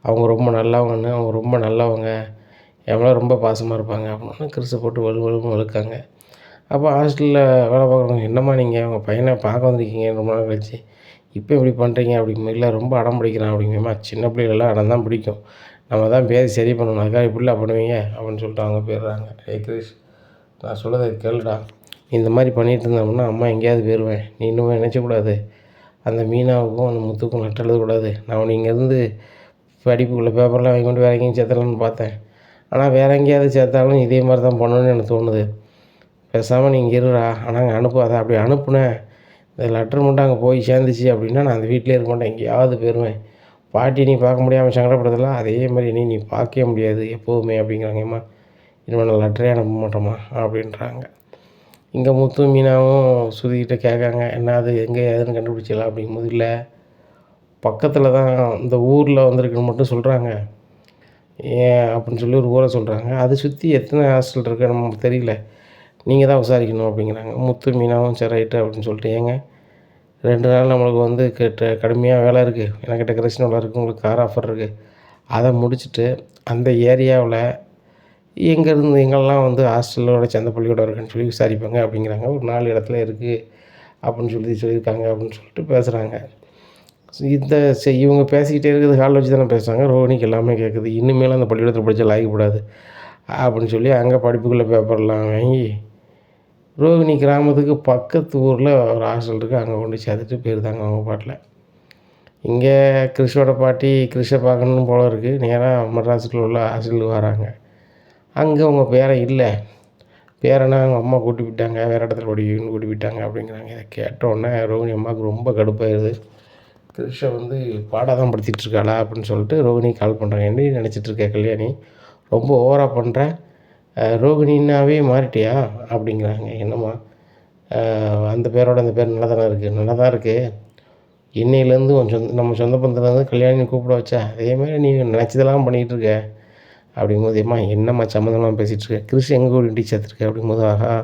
அவங்க ரொம்ப நல்லவங்கன்னு, அவங்க ரொம்ப நல்லவங்க, என் மேலே ரொம்ப பாசமாக இருப்பாங்க அப்படின்னு கிறிஸை போட்டு வலுன்னு வலுக்காங்க. அப்போ ஹாஸ்டலில் வேலை பார்க்குறவங்க, என்னம்மா நீங்கள் உங்கள் பையனை பார்க்க வந்திருக்கீங்க ரொம்ப நாள் கழிச்சு, இப்போ இப்படி பண்ணுறீங்க அப்படிங்கும்போது, இல்லை ரொம்ப அடம் பிடிக்கிறான் அப்படிங்கம்மா. சின்ன பிள்ளைகளெல்லாம் அடம் தான் பிடிக்கும், நம்ம தான் பேசி சரி பண்ணணும், அதுக்காக இப்படிலாம் பண்ணுவீங்க அப்படின்னு சொல்லிட்டு அவங்க போயிடுறாங்க. ஏய் கிரிஷ், நான் சொல்கிறத கேளுடா, நீ இந்த மாதிரி பண்ணிகிட்டு இருந்தோம்னா அம்மா எங்கேயாவது போயிடுவேன், நீ இன்னுமே நினச்சக்கூடாது அந்த மீனாவுக்கும் அந்த முத்துக்கும் லெட்டர் எழுதக்கூடாது. நான் உன்னை இங்கேருந்து படிப்புக்குள்ளே பேப்பர்லாம் வாங்கி கொண்டு வேறு எங்கேயும் சேர்த்தலான்னு பார்த்தேன், ஆனால் வேறு எங்கேயாவது சேர்த்தாலும் இதே மாதிரி தான் பண்ணணும்னு எனக்கு தோணுது. பேசாமல் நீ இங்கே இருடா, ஆனால் அங்கே அனுப்பாத. அப்படி அனுப்புனேன், இந்த லெட்டர் மட்டும் அங்கே போய் சேர்ந்துச்சு அப்படின்னா நான் அந்த வீட்டிலே இருக்க மாட்டேன், எங்கேயாவது போயிடுவேன். பாட்டி நீ பார்க்க முடியாமல் சங்கடப்படுறதெல்லாம் அதே மாதிரி நீ பார்க்கவே முடியாது எப்போதுமே அப்படிங்கிறாங்க. ஏம்மா இனிமேல் நான் லெட்டரே அனுப்ப மாட்டோம்மா அப்படின்றாங்க. இங்கே முத்து மீனாவும் சுதிக்கிட்ட கேட்காங்க, என்ன அது எங்கே ஏதுன்னு கண்டுபிடிச்சிடலாம் அப்படிங்கும்போது, இல்லை பக்கத்தில் தான் இந்த ஊரில் வந்திருக்குன்னு மட்டும் சொல்கிறாங்க, ஏன் அப்படின்னு சொல்லி ஒரு ஊரை சொல்கிறாங்க, அதை சுற்றி எத்தனை ஹாஸ்டல் இருக்குது நமக்கு தெரியல, நீங்கள் தான் விசாரிக்கணும் அப்படிங்கிறாங்க. முத்து மீனாவும் சரி ரைட்டு அப்படின்னு சொல்லிட்டு, ஏங்க 2 நாள் நம்மளுக்கு வந்து கடுமையாக வேலை இருக்குது, எனக்கு டெக்கரேஷன் வேலை இருக்குது, உங்களுக்கு கார் ஆஃபர் இருக்குது, அதை முடிச்சுட்டு அந்த ஏரியாவில் எங்கேருந்து எங்கெல்லாம் வந்து ஹாஸ்டலோட சேர்ந்த பள்ளிக்கூடம் இருக்குன்னு சொல்லி விசாரிப்பாங்க அப்படிங்கிறாங்க. ஒரு 4 இடத்துல இருக்குது அப்படின்னு சொல்லியிருக்காங்க அப்படின்னு சொல்லிட்டு பேசுகிறாங்க. இந்த இவங்க பேசிக்கிட்டே இருக்கிறது ஹாலில் வச்சு தானே பேசுகிறாங்க. ரோஹிணிக்கு எல்லாமே கேட்குது. இனிமேலும் அந்த பள்ளிக்கூடத்தில் படித்தா லாய்க்கப்படாது அப்படின்னு சொல்லி அங்கே படிப்புக்குள்ளே பேப்பர்லாம் வாங்கி ரோஹிணி கிராமத்துக்கு பக்கத்து ஊரில் ஒரு ஹாஸ்டல் இருக்குது, அங்கே கொண்டு சேர்த்துட்டு போயிருந்தாங்க அவங்க பாட்டில். இங்கே கிறிஷோட பாட்டி கிறிஷை பார்க்கணும் போல இருக்குது, நேராக மெட்ராஸுக்குள்ள உள்ள ஹாஸ்டலுக்கு வராங்க. அங்கே அவங்க பேரன் இல்லை, பேரனை அவங்க அம்மா கூட்டி விட்டாங்க, வேறு இடத்துல படிக்கணும்னு கூட்டி விட்டாங்க அப்படிங்கிறாங்க. இதை கேட்டோடனே ரோஹிணி அம்மாவுக்கு ரொம்ப கடுப்பாயிருது. கிறிஷை வந்து பாடாதான் படுத்திகிட்ருக்காளா அப்படின்னு சொல்லிட்டு ரோஹிணி கால் பண்ணுறாங்க. என்ன நினச்சிட்ருக்க கல்யாணி, ரொம்ப ஓவராக பண்ணுற, ரோகிணின்னாவே மாறிட்டியா அப்படிங்கிறாங்க. என்னம்மா அந்த பேரோட அந்த பேர் நல்லா தானே இருக்குது, நல்லா தான் இருக்குது, இன்னையிலேருந்து நம்ம சொந்த பந்தத்துலேருந்து கல்யாணி கூப்பிட வச்சா அதேமாதிரி நீ நினச்சதெல்லாம் பண்ணிகிட்டு இருக்க அப்படிங்கும்போது, ஏம்மா என்னம்மா சம்மந்தமாக பேசிகிட்ருக்க, கிறிஸ் எங்கே கூட்டி சேர்த்துருக்க அப்படிங்கும்போது, ஆஹா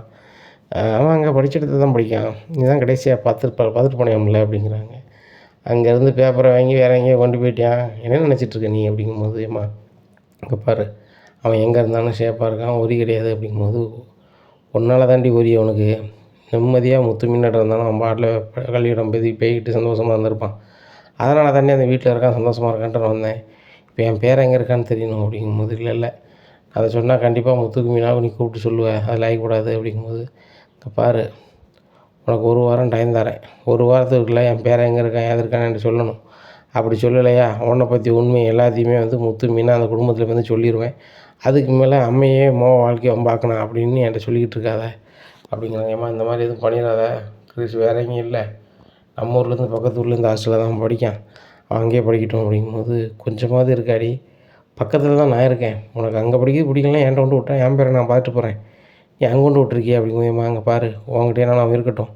அவன் அங்கே படித்த இடத்துல தான் படிக்கான், நீ தான் கடைசியாக பார்த்துட்டு போனேம்ல அப்படிங்கிறாங்க. அங்கேருந்து பேப்பரை வாங்கி வேறு எங்கேயோ கொண்டு போயிட்டான், என்ன நினச்சிட்ருக்க நீ அப்படிங்கும்போது, ஏம்மா அங்கே பாரு, அவன் எங்கே இருந்தாலும் சேஃபாக இருக்கான், ஒரி கிடையாது அப்படிங்கும்போது, ஒன்றால் தாண்டி ஒரி அவனுக்கு, நிம்மதியாக முத்து மீனாட்ட இருந்தாலும் அவன் பாட்டில் கல்வியிடம் போய்கிட்டு சந்தோஷமாக இருந்திருப்பான், அதனால தாண்டி அந்த வீட்டில் இருக்கான் சந்தோஷமாக இருக்கான்ட்டு வந்தேன், இப்போ என் பேர் எங்கே இருக்கான்னு தெரியணும் அப்படிங்கும்போது, இல்லை அதை சொன்னால் கண்டிப்பாக முத்துக்கு மீனாவை நீ கூப்பிட்டு சொல்லுவேன், அது லாயக்கூடாது அப்படிங்கும்போது, இங்கே பாரு உனக்கு 1 வாரம் டைம் தரேன், 1 வாரத்துக்குள்ளே என் பேரை எங்கே இருக்கான் ஏது இருக்கான்னு சொல்லணும், அப்படி சொல்லலையா உன்னை பற்றி உண்மை எல்லாத்தையுமே வந்து முத்து மீனா அந்த குடும்பத்தில் வந்து சொல்லிடுவேன், அதுக்கு மேலே அம்மையே வாழ்க்கையை பார்க்கணும் அப்படின்னு என்கிட்ட சொல்லிக்கிட்டு இருக்காத அப்படிங்கிறாங்க. ஏம்மா இந்த மாதிரி எதுவும் பண்ணிடாத, கிறிஸ் வேறு எங்கேயும் இல்லை, நம்ம ஊர்லேருந்து பக்கத்து ஊர்லேருந்து ஹாஸ்டலில் தான் படிக்கான், அவன் அங்கேயே படிக்கட்டும் அப்படிங்கும்போது, கொஞ்சமாவது இருக்காடி, பக்கத்தில் தான் நான் இருக்கேன், உனக்கு அங்கே படிக்கிறது பிடிக்கலாம் என்கிட்ட கொண்டு விட்டேன், என் பேரை நான் பார்த்துட்டு போகிறேன், நீ அங்கே கொண்டு விட்ருக்கிய அப்படிங்கும்போது, அங்கே பாரு உங்ககிட்டே நான் இருக்கட்டும்,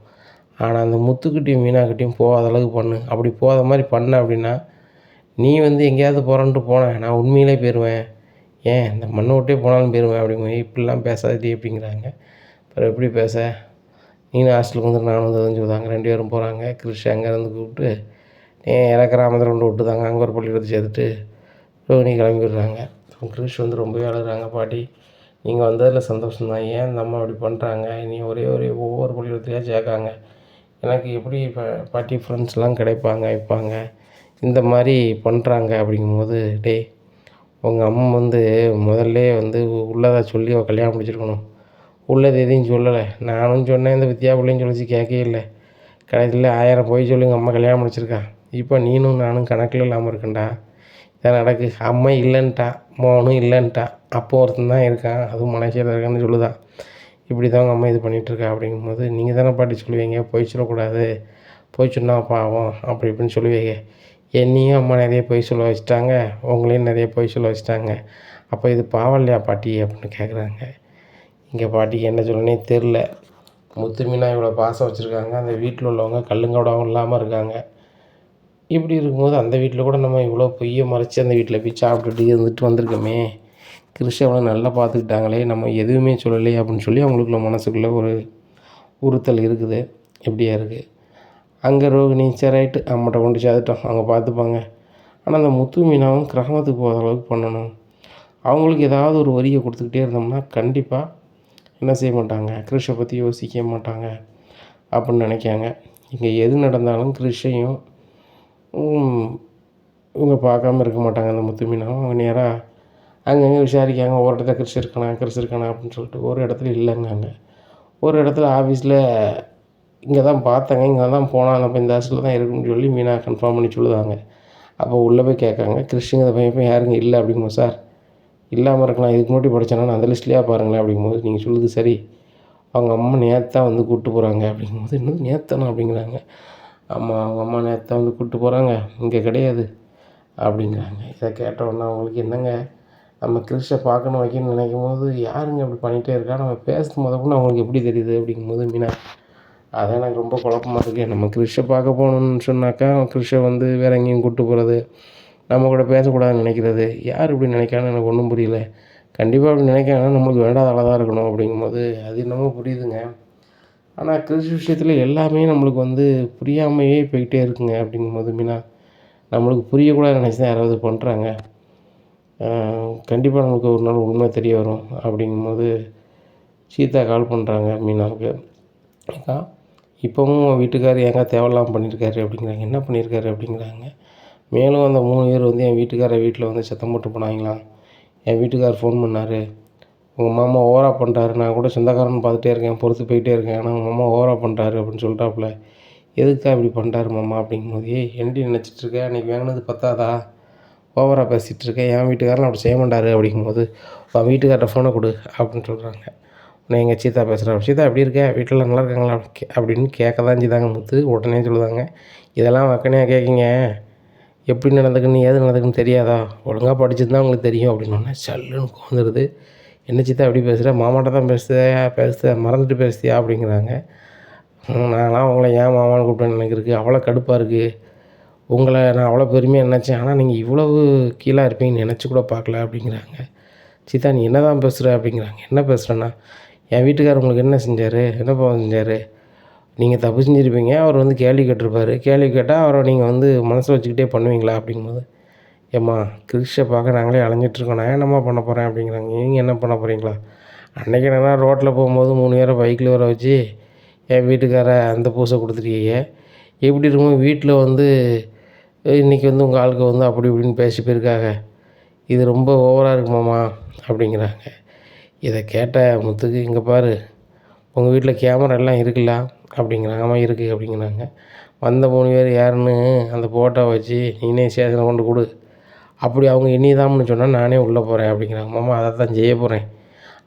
ஆனால் அந்த முத்துக்கிட்டையும் மீனாக்கிட்டையும் போகாத அளவுக்கு பண்ணு, அப்படி போகாத மாதிரி பண்ண அப்படின்னா நீ வந்து எங்கேயாவது போகிறன்ட்டு போனேன், நான் உண்மையிலே போயிடுவேன், ஏன் இந்த மண்ணை விட்டே போனாலும் போயிடுவேன் அப்படிங்கும்போது, இப்படிலாம் பேசாதே அப்படிங்கிறாங்க. அப்புறம் எப்படி பேச, நீனும் ஹாஸ்டலுக்கு வந்து நானும் வந்து சொல்லுவாங்க. 2 பேரும் போகிறாங்க. கிறிஷ் அங்கேருந்து கூப்பிட்டு நேராக கிராமத்தில் கொண்டு விட்டுதாங்க, அங்கே ஒரு பள்ளிக்கூடத்தை சேர்த்துட்டு ரோஹிணி கிளம்பிடுறாங்க. கிறிஷ் வந்து ரொம்பவே அழுகிறாங்க. பாட்டி நீங்கள் வந்ததில் சந்தோஷம்தான், ஏன் இந்த அம்மா அப்படி பண்ணுறாங்க, நீ ஒவ்வொரு பள்ளிக்கூடத்துலையாக சேர்க்காங்க, எனக்கு எப்படி பாட்டி ஃப்ரெண்ட்ஸ்லாம் கிடைப்பாங்க வைப்பாங்க, இந்த மாதிரி பண்ணுறாங்க அப்படிங்கும்போது, டேய் உங்கள் அம்மா வந்து முதல்ல வந்து உள்ளதை சொல்லி அவள் கல்யாணம் முடிச்சிருக்கணும், உள்ளது எதையும் சொல்லலை, நானும் சொன்னேன், இந்த வித்யா பிள்ளைன்னு சொல்லிச்சு கேட்கவே இல்லை, கடைசியில் 1000 பொய் சொல்லி எங்கள் அம்மா கல்யாணம் முடிச்சிருக்கா. இப்போ நீனும் நானும் கணக்கில் இல்லாமல் இருக்கேன்டா. இதான் நடக்கு. அம்மா இல்லைன்ட்டா, மோனும் இல்லைன்ட்டா, அப்போ ஒருத்தன் தான் இருக்கான், அதுவும் மலேசியாவில் இருக்கான்னு சொல்லுதான். இப்படி தான் உங்கள் அம்மா இது பண்ணிகிட்ருக்கா. அப்படிங்கும்போது நீங்கள் தானே பாட்டி சொல்லுவீங்க, பொய் சொல்லக்கூடாது, பொய் சொன்னால் பாவம் அப்படி இப்படின்னு சொல்லுவீங்க. என்னையும் அம்மா நிறைய பொய் சொல்ல வச்சுட்டாங்க, உங்களையும் நிறைய பொய் சொல்ல வச்சுட்டாங்க. அப்போ இது பாவம் இல்லையா பாட்டி அப்படின்னு கேட்குறாங்க. இங்கே பாட்டிக்கு என்ன சொல்லனே தெரில. முத்து மீனா இவ்வளோ பாசம் வச்சுருக்காங்க, அந்த வீட்டில் உள்ளவங்க கல்லுங்கூடவும் இல்லாமல் இருக்காங்க. இப்படி இருக்கும்போது அந்த வீட்டில் கூட நம்ம இவ்வளோ பொய்யை மறைச்சி அந்த வீட்டில் போய் சாப்பிட்டுட்டு இருந்துட்டு வந்திருக்கோமே, கிறிஷ் அவ்வளோ நல்லா பார்த்துக்கிட்டாங்களே, நம்ம எதுவுமே சொல்லலையே அப்படின்னு சொல்லி அவங்களுக்குள்ள மனசுக்குள்ளே ஒரு உறுத்தல் இருக்குது. எப்படியா இருக்குது. அங்கே ரோகிணி சரி ரைட்டு அம்மகிட்ட கொண்டு சேர்த்துட்டோம், அவங்க பார்த்துப்பாங்க. ஆனால் அந்த முத்து மீனாவும் கிராமத்துக்கு போகிற அளவுக்கு பண்ணணும். அவங்களுக்கு ஏதாவது ஒரு வரியை கொடுத்துக்கிட்டே இருந்தோம்னா கண்டிப்பாக என்ன செய்ய மாட்டாங்க, கிறிஷை பற்றி யோசிக்க மாட்டாங்க அப்படின்னு நினைக்காங்க. இங்கே எது நடந்தாலும் கிறிஷையும் இவங்க பார்க்காம இருக்க மாட்டாங்க. அந்த முத்து மீனாவும் அவங்க நேராக அங்கங்கே விசாரிக்காங்க. ஒரு இடத்துல கிறிஷ் இருக்கானா அப்படின்னு சொல்லிட்டு. ஒரு இடத்துல இல்லைங்காங்க. ஒரு இடத்துல ஆஃபீஸில் இங்கே தான் பார்த்தேங்க, இங்கே தான் போனாங்க, அப்போ இந்த ஹாஸ்டலில் தான் இருக்குன்னு சொல்லி மீனா கன்ஃபார்ம் பண்ணி சொல்லுதாங்க. அப்போ உள்ளே போய் கேட்காங்க, கிறிஷுங்கிற பையன் யாருங்க இல்லை அப்படிங்கும்போது, சார் இல்லாமல் இருக்கலாம், இதுக்கு முன்னாடி படித்தேன்னா அந்த லிஸ்ட்லேயே பாருங்களேன் அப்படிங்கும்போது, நீங்கள் சொல்லுது சரி, அவங்க அம்மா நேத்தான் வந்து கூப்பிட்டு போகிறாங்க அப்படிங்கும்போது, இன்னும் நேத்தானா அப்படிங்கிறாங்க. ஆமாம், அவங்க அம்மா நேத்தான் வந்து கூப்பிட்டு போகிறாங்க, இங்கே கிடையாது அப்படிங்கிறாங்க. இதை கேட்டவுடனே அவங்களுக்கு என்னங்க, நம்ம கிறிஷை பார்க்கணும் வைக்கணும்னு நினைக்கும் போது யாருங்க இப்படி பண்ணிகிட்டே இருக்கா, நம்ம பேசுறது முதற்கொண்டு அவங்களுக்கு எப்படி தெரியுது அப்படிங்கும்போது மீனா, அதான் எனக்கு ரொம்ப குழப்பமா இருக்குது. நம்ம கிறிஷை பார்க்க போகணுன்னு சொன்னாக்கா கிறிஷை வந்து வேறு எங்கேயும் கூப்பிட்டு போகிறது, நம்ம கூட பேசக்கூடாதுன்னு நினைக்கிறது, யார் இப்படி நினைக்கான்னு எனக்கு ஒன்றும் புரியல. கண்டிப்பாக அப்படி நினைக்காங்கன்னா நம்மளுக்கு வேண்டாத ஆளாக தான் இருக்கணும் அப்படிங்கும்போது அது என்னமோ புரியுதுங்க. ஆனால் கிறிஷ் விஷயத்தில் எல்லாமே நம்மளுக்கு வந்து புரியாமையே போய்கிட்டே இருக்குங்க. அப்படிங்கும்போது மீனா நம்மளுக்கு புரியக்கூடாதுன்னு நினச்சி தான் யாராவது பண்ணுறாங்க. கண்டிப்பாக நம்மளுக்கு ஒரு நாள் உண்மை தெரிய வரும் அப்படிங்கும்போது சீதா கால் பண்ணுறாங்க மீனாவுக்கு. அக்கா இப்போவும் வீட்டுக்காரர் ஏங்க தேவையில்லாமல் பண்ணியிருக்காரு அப்படிங்கிறாங்க. என்ன பண்ணியிருக்காரு அப்படிங்கிறாங்க. மேலும் அந்த 3 பேர் வந்து என் வீட்டுக்காரர் வீட்டில் வந்து சத்தம் போட்டு போனாங்களாம். என் வீட்டுக்காரர் ஃபோன் பண்ணார், உங்கள் மாமா ஓவராக பண்ணுறாரு, நான் கூட சொந்தக்காரன்னு பார்த்துட்டே இருக்கேன், பொறுத்து போயிட்டே இருக்கேன், ஆனால் உங்கள் மாமா ஓவராக பண்ணுறாரு அப்படின்னு சொல்லிட்டாப்புல. எதுக்கா இப்படி பண்ணுறாரு மாமா அப்படிங்கும்போது, என்னடி நினச்சிட்ருக்க, அன்றைக்கி வாங்கினது பத்தாதா, ஓவராக பேசிகிட்டு இருக்கேன், என் வீட்டுக்காரன் அப்படி செய்ய மாட்டார் அப்படிங்கும்போது, உன் வீட்டுக்காரரை ஃபோனை கொடு அப்படின்னு சொல்கிறாங்க. உடனே எங்கள் சீதா பேசுகிறேன், சீதா எப்படி இருக்க, வீட்டில் நல்லா இருக்காங்களா அப்படின்னு கேட்க தான் செய்தாங்க முத்து. உடனே சொல்லுதாங்க, இதெல்லாம் வக்கனையாக கேட்குங்க, எப்படி நடந்துக்குன்னு ஏது நடந்துக்குன்னு தெரியாதா, ஒழுங்காக படிச்சிருந்தா உங்களுக்கு தெரியும் அப்படின்னோடனே சல்லுன்னு கோந்துடுது. என்ன சீதா எப்படி பேசுகிற, மாமாட்ட தான் பேசுத மறந்துட்டு பேசுதியா அப்படிங்கிறாங்க. நான்லாம் உங்களை ஏன் மாமான்னு கூப்பிட்டேன்னு எனக்கு இருக்குது, அவ்வளோ கடுப்பாக இருக்குது, உங்களை நான் அவ்வளோ பெருமையாக நினச்சேன், ஆனால் நீங்கள் இவ்வளவு கீழாக இருப்பீங்கன்னு நினச்சி கூட பார்க்கல அப்படிங்கிறாங்க. சீதா நீ என்ன தான் பேசுகிற அப்படிங்கிறாங்க. என்ன பேசுகிறேன்னா, என் வீட்டுக்காரர் உங்களுக்கு என்ன செஞ்சார், என்ன பாவம் செஞ்சார், நீங்கள் தப்பு செஞ்சுருப்பீங்க, அவர் வந்து கேள்வி கேட்டிருப்பார், கேள்வி கேட்டால் அவரை நீங்கள் வந்து மனசில் வச்சுக்கிட்டே பண்ணுவீங்களா அப்படிங்கும்போது, ஏம்மா கிறிஷை பார்க்க நாங்களே அலைஞ்சிட்ருக்கோம், நான் என்னம்மா பண்ண போகிறேன் அப்படிங்கிறாங்க. நீங்கள் என்ன பண்ண போகிறீங்களா, அன்றைக்கி என்னன்னா ரோட்டில் போகும்போது 3 பேரை பைக்கில் வர வச்சு என் வீட்டுக்காரை அந்த பூசை கொடுத்துருக்கீங்க, எப்படி இருக்கும் வீட்டில் வந்து இன்றைக்கி வந்து உங்கள் ஆளுக்கு வந்து அப்படி இப்படின்னு பேசி போயிருக்காங்க, இது ரொம்ப ஓவராக இருக்குமாம்மா அப்படிங்கிறாங்க. இதை கேட்ட முத்துக்கு, இங்கே பாரு உங்கள் வீட்டில் கேமரா எல்லாம் இருக்குல்ல அப்படிங்கிறாங்க. ஆமாம் இருக்குது அப்படிங்கிறாங்க. வந்த 3 பேர் யாருன்னு அந்த ஃபோட்டோ வச்சு நீனே ஸ்டேஷனில் கொண்டு கொடு, அப்படி அவங்க இனிதாம்னு சொன்னால் நானே உள்ளே போகிறேன் அப்படிங்கிறாங்க. மாமா அதை தான் செய்ய போகிறேன்,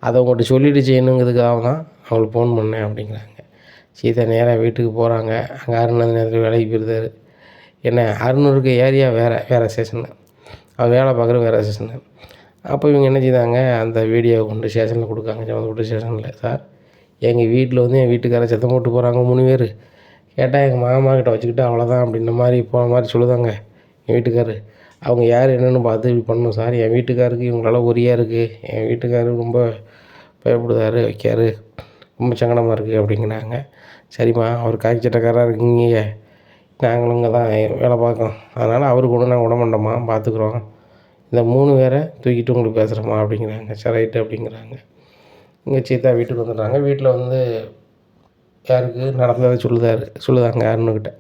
அதை உங்கள்கிட்ட சொல்லிவிட்டு செய்யணுங்கிறதுக்காக தான் அவங்களுக்கு ஃபோன் பண்ணேன் அப்படிங்கிறாங்க. சீதா நேராக வீட்டுக்கு போகிறாங்க. அங்கே அருண் அந்த நேரத்தில் வேலைக்கு போயிருந்தார். என்ன அருணுருக்கு ஏரியா வேறு ஸ்டேஷனு, அவர் வேலை பார்க்குற வேறு ஸ்டேஷனு. அப்போ இவங்க என்ன செய்தாங்க, அந்த வீடியோவை கொண்டு ஸ்டேஷனில் கொடுக்காங்க. சம்மந்தப்பட்ட ஸ்டேஷனில், சார் எங்கள் வீட்டில் வந்து என் வீட்டுக்காரர் சத்தம் போட்டு போகிறாங்க 3 பேர், கேட்டால் எங்கள் மாமா கிட்ட வச்சுக்கிட்டு அவ்வளோதான் அப்படின்ற மாதிரி போன மாதிரி சொல்லுதாங்க என் வீட்டுக்காரர். அவங்க யார் என்னென்னு பார்த்து இப்படி பண்ணணும் சார், என் வீட்டுக்காருக்கு இவங்களால உரியாக இருக்குது, என் வீட்டுக்காரர் ரொம்ப பயப்படுதாரு வைக்காரு, ரொம்ப சங்கடமாக இருக்குது அப்படிங்கிறாங்க. சரிம்மா அவர் காக்கி சட்டக்காராக இருக்கீங்க, நாங்களும் இங்கே தான் வேலை பார்க்கோம், அதனால் அவருக்கு ஒன்றும் நாங்கள் விட மாட்டோம்மா, பார்த்துக்குறோம், இந்த 3 பேரை தூக்கிட்டு உங்களுக்கு பேசுகிறோம்மா அப்படிங்கிறாங்க. சரி ரைட்டு அப்படிங்கிறாங்க. இங்கே சீதா வீட்டுக்கு வந்துடுறாங்க. வீட்டில் வந்து யாருக்கு நடந்ததை சொல்லுதாங்க அருணுக்கிட்ட.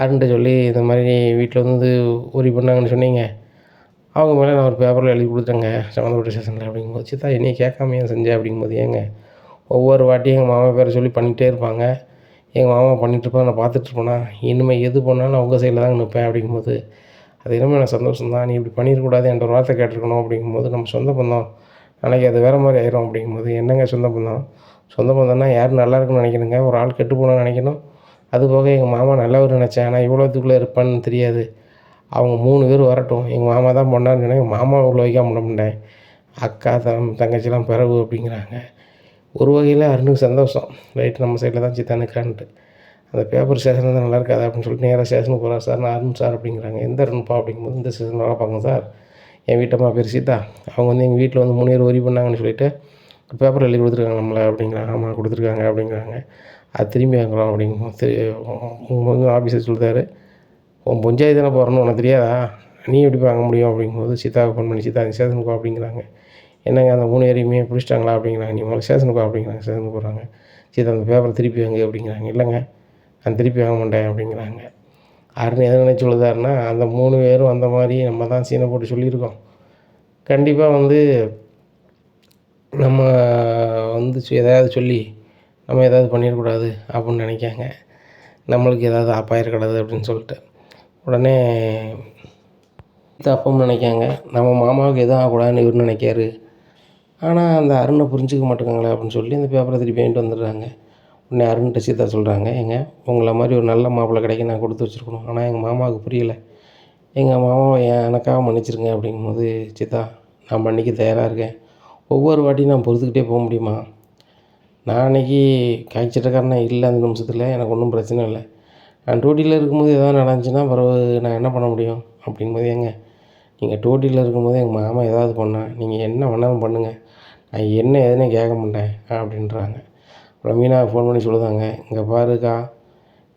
அருண்கிட்ட சொல்லி இந்த மாதிரி வீட்டில் வந்து உரி பண்ணாங்கன்னு சொன்னீங்க, அவங்க மேலே நான் ஒரு பேப்பரில் எழுதி கொடுத்தேங்க சம்மந்தப்பட்ட ஸ்டேஷனில் அப்படிங்கும்போது, சீதா என்னையை கேட்காம ஏன் செஞ்சேன் அப்படிங்கும்போது, ஏங்க ஒவ்வொரு வாட்டியும் எங்கள் மாமா பேரை சொல்லி பண்ணிகிட்டே இருப்பாங்க, எங்கள் மாமா பண்ணிகிட்ருப்பேன், நான் பார்த்துட்ருப்பேனா, இனிமேல் எது பண்ணாலும் அவங்க சைடில் தாங்க நிற்பேன் அப்படிங்கும்போது, அது என்னமோ எனக்கு சந்தோஷம் தான். நீ இப்படி பண்ணியிருக்கக்கூடாது, என்கிட்ட ஒரு வார்த்தை கேட்டிருக்கணும் அப்படிங்கும்போது, நம்ம சொந்த பந்தம் நாளைக்கு அது வேறு மாதிரி ஆயிரும் அப்படிங்கும்போது, என்னங்க சொந்த பந்தம்? சொந்த பந்தம்னா யாரும் நல்லா இருக்குன்னு நினைக்கணுங்க, ஒரு ஆள் கெட்டு போகணும்னு நினைக்கணும். அதுபோக எங்கள் மாமா நல்லவர் நினச்சேன், ஆனால் இவ்வளோத்துக்குள்ளே இருப்பான்னு தெரியாது. அவங்க 3 பேர் வரட்டும், எங்கள் மாமா தான் பண்ணாருன்னு சொன்னேன், எங்கள் மாமாவை உள்ள வைக்காம விட மாட்டேன். அக்கா, தங்கச்சிலாம் பிறவு அப்படிங்கிறாங்க. ஒரு வகையில் அருணுக்கு சந்தோஷம். ரைட்டு நம்ம சைடில் தான் சித்தா நிற்கான்ட்டு. அந்த பேப்பர் ஸ்டேஷன் வந்து நல்லா இருக்காது அப்படின்னு சொல்லிட்டு நேராக ஸ்டேஷனுக்கு போகிறார். சார் நான் அருண் சார் அப்படிங்கிறாங்க. எந்த அருண்ப்பா அப்படிங்கும்போது, இந்த ஸ்டேஷனில் வேலை பார்க்குறேன் சார். என் வீட்டம்மா பேர் சீதா. அவங்க வந்து எங்கள் வீட்டில் வந்து 3 இயர் ஒரி பண்ணாங்கன்னு சொல்லிட்டு பேப்பர் எழுதி கொடுத்துருக்காங்க நம்மளை அப்படிங்கிறாங்க. ஆமாம் கொடுத்துருக்காங்க அப்படிங்கிறாங்க. அது திரும்பி வாங்குறோம் அப்படிங்கும்போது உங்கள் ஆஃபீஸர் சொல்லிட்டாரு, உன் பஞ்சாயத்து தானே போகிறன்னு உனக்கு தெரியாதா, நீ எப்படி வாங்க முடியும் அப்படிங்கும்போது சீதாவுக்கு ஃபோன் பண்ணி சீதா ஸ்டேஷனுக்கு அப்படிங்கிறாங்க. என்னங்க அந்த 3 ஏரியுமே பிடிச்சிட்டாங்களா அப்படிங்கிறாங்க. நீ முதல்ல ஸ்டேஷனுக்கு அப்படிங்கிறாங்க. ஸ்டேஷனுக்கு போகிறாங்க. சீதா அந்த பேப்பரை திருப்பி வாங்க அப்படிங்கிறாங்க. இல்லைங்க நான் திருப்பி வாங்க மாட்டேன் அப்படிங்கிறாங்க. அருண் எதை நினச்சி சொல்லுதாருன்னா, அந்த 3 பேரும் அந்த மாதிரி நம்ம தான் சீனை போட்டு சொல்லியிருக்கோம். கண்டிப்பாக வந்து நம்ம வந்து எதாவது சொல்லி நம்ம ஏதாவது பண்ணிடக்கூடாது அப்படின்னு நினைக்காங்க. நம்மளுக்கு ஏதாவது ஆப்பாயிடக்கூடாது அப்படின்னு சொல்லிட்டு உடனே அப்பவும் நினைக்காங்க, நம்ம மாமாவுக்கு எதுவும் ஆகக்கூடாதுன்னு இவர் நினைக்காரு. ஆனால் அந்த அருணை புரிஞ்சிக்க மாட்டேங்கிறாங்களே அப்படின்னு சொல்லி அந்த பேப்பரை திருப்பி வாங்கிட்டு வந்துடுறாங்க. உடனே அருண்கிட்ட சீதா சொல்கிறாங்க, ஏங்க உங்களை மாதிரி ஒரு நல்ல மாப்பிள்ளை கிடைக்க நான் கொடுத்து வச்சுருக்கணும், ஆனால் எங்கள் மாமாவுக்கு புரியல, எங்கள் மாமாவை எனக்காக மன்னிச்சிருங்க அப்படிங்கும்போது, சீதா நான் மன்னிக்க தயாராக இருக்கேன். ஒவ்வொரு வாட்டியும் நான் பொறுத்துக்கிட்டே போக முடியுமா? நான் அன்றைக்கி காய்ச்சிட்டக்காரனா இல்லை, அந்த நிமிஷத்தில் எனக்கு ஒன்றும் பிரச்சனை இல்லை. நான் டியூட்டியில் இருக்கும்போது எதாவது நடந்துச்சுன்னா பிறகு நான் என்ன பண்ண முடியும் அப்படிங்கும்போது, ஏங்க நீங்கள் டியூட்டியில் இருக்கும்போது எங்கள் மாமா ஏதாவது பண்ணால் நீங்கள் என்ன வேணாலும் பண்ணுங்கள், நான் என்ன எதுனே கேட்க மாட்டேன் அப்படின்றாங்க. அப்புறம் மீனாவுக்கு ஃபோன் பண்ணி சொல்லுதாங்க, இங்கே பாருக்கா,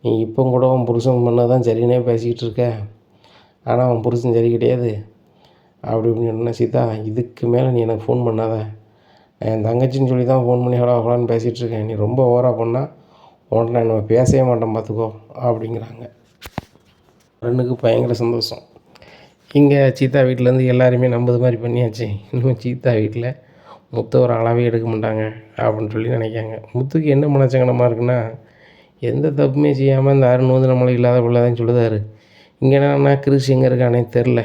நீ இப்போ கூட உன் புருஷன் பண்ண தான் சரின்னே பேசிக்கிட்டு இருக்க, ஆனால் அவன் புருஷன் சரி கிடையாது அப்படி இப்படின்னு சொன்னேன். சீதா இதுக்கு மேலே நீ எனக்கு ஃபோன் பண்ணாத, என் தங்கச்சின்னு சொல்லி தான் ஃபோன் பண்ணி ஹலோ ஹலோன்னு பேசிகிட்ருக்கேன், நீ ரொம்ப ஓவராக பண்ணால் உன்கிட்ட நான் நம்ம பேசவே மாட்டேன் பார்த்துக்கோ அப்படிங்கிறாங்க. அருணுக்கு பயங்கர சந்தோஷம். இங்கே சீதா வீட்டிலேருந்து எல்லாருமே நம்புது மாதிரி பண்ணியாச்சு. இன்னும் சீதா வீட்டில் முத்து ஒரு அளவே எடுக்க மாட்டாங்க அப்படின்னு சொல்லி நினைக்காங்க. முத்துக்கு என்ன மனச்சங்கடமாக இருக்குன்னா, எந்த தப்புமே செய்யாமல் இந்த அருண் வந்து நம்மளுக்கு இல்லாத பிள்ளைதான் சொல்லுதாரு. இங்கே என்னன்னா கிறிஸ் எங்கே இருக்கானே தெரில.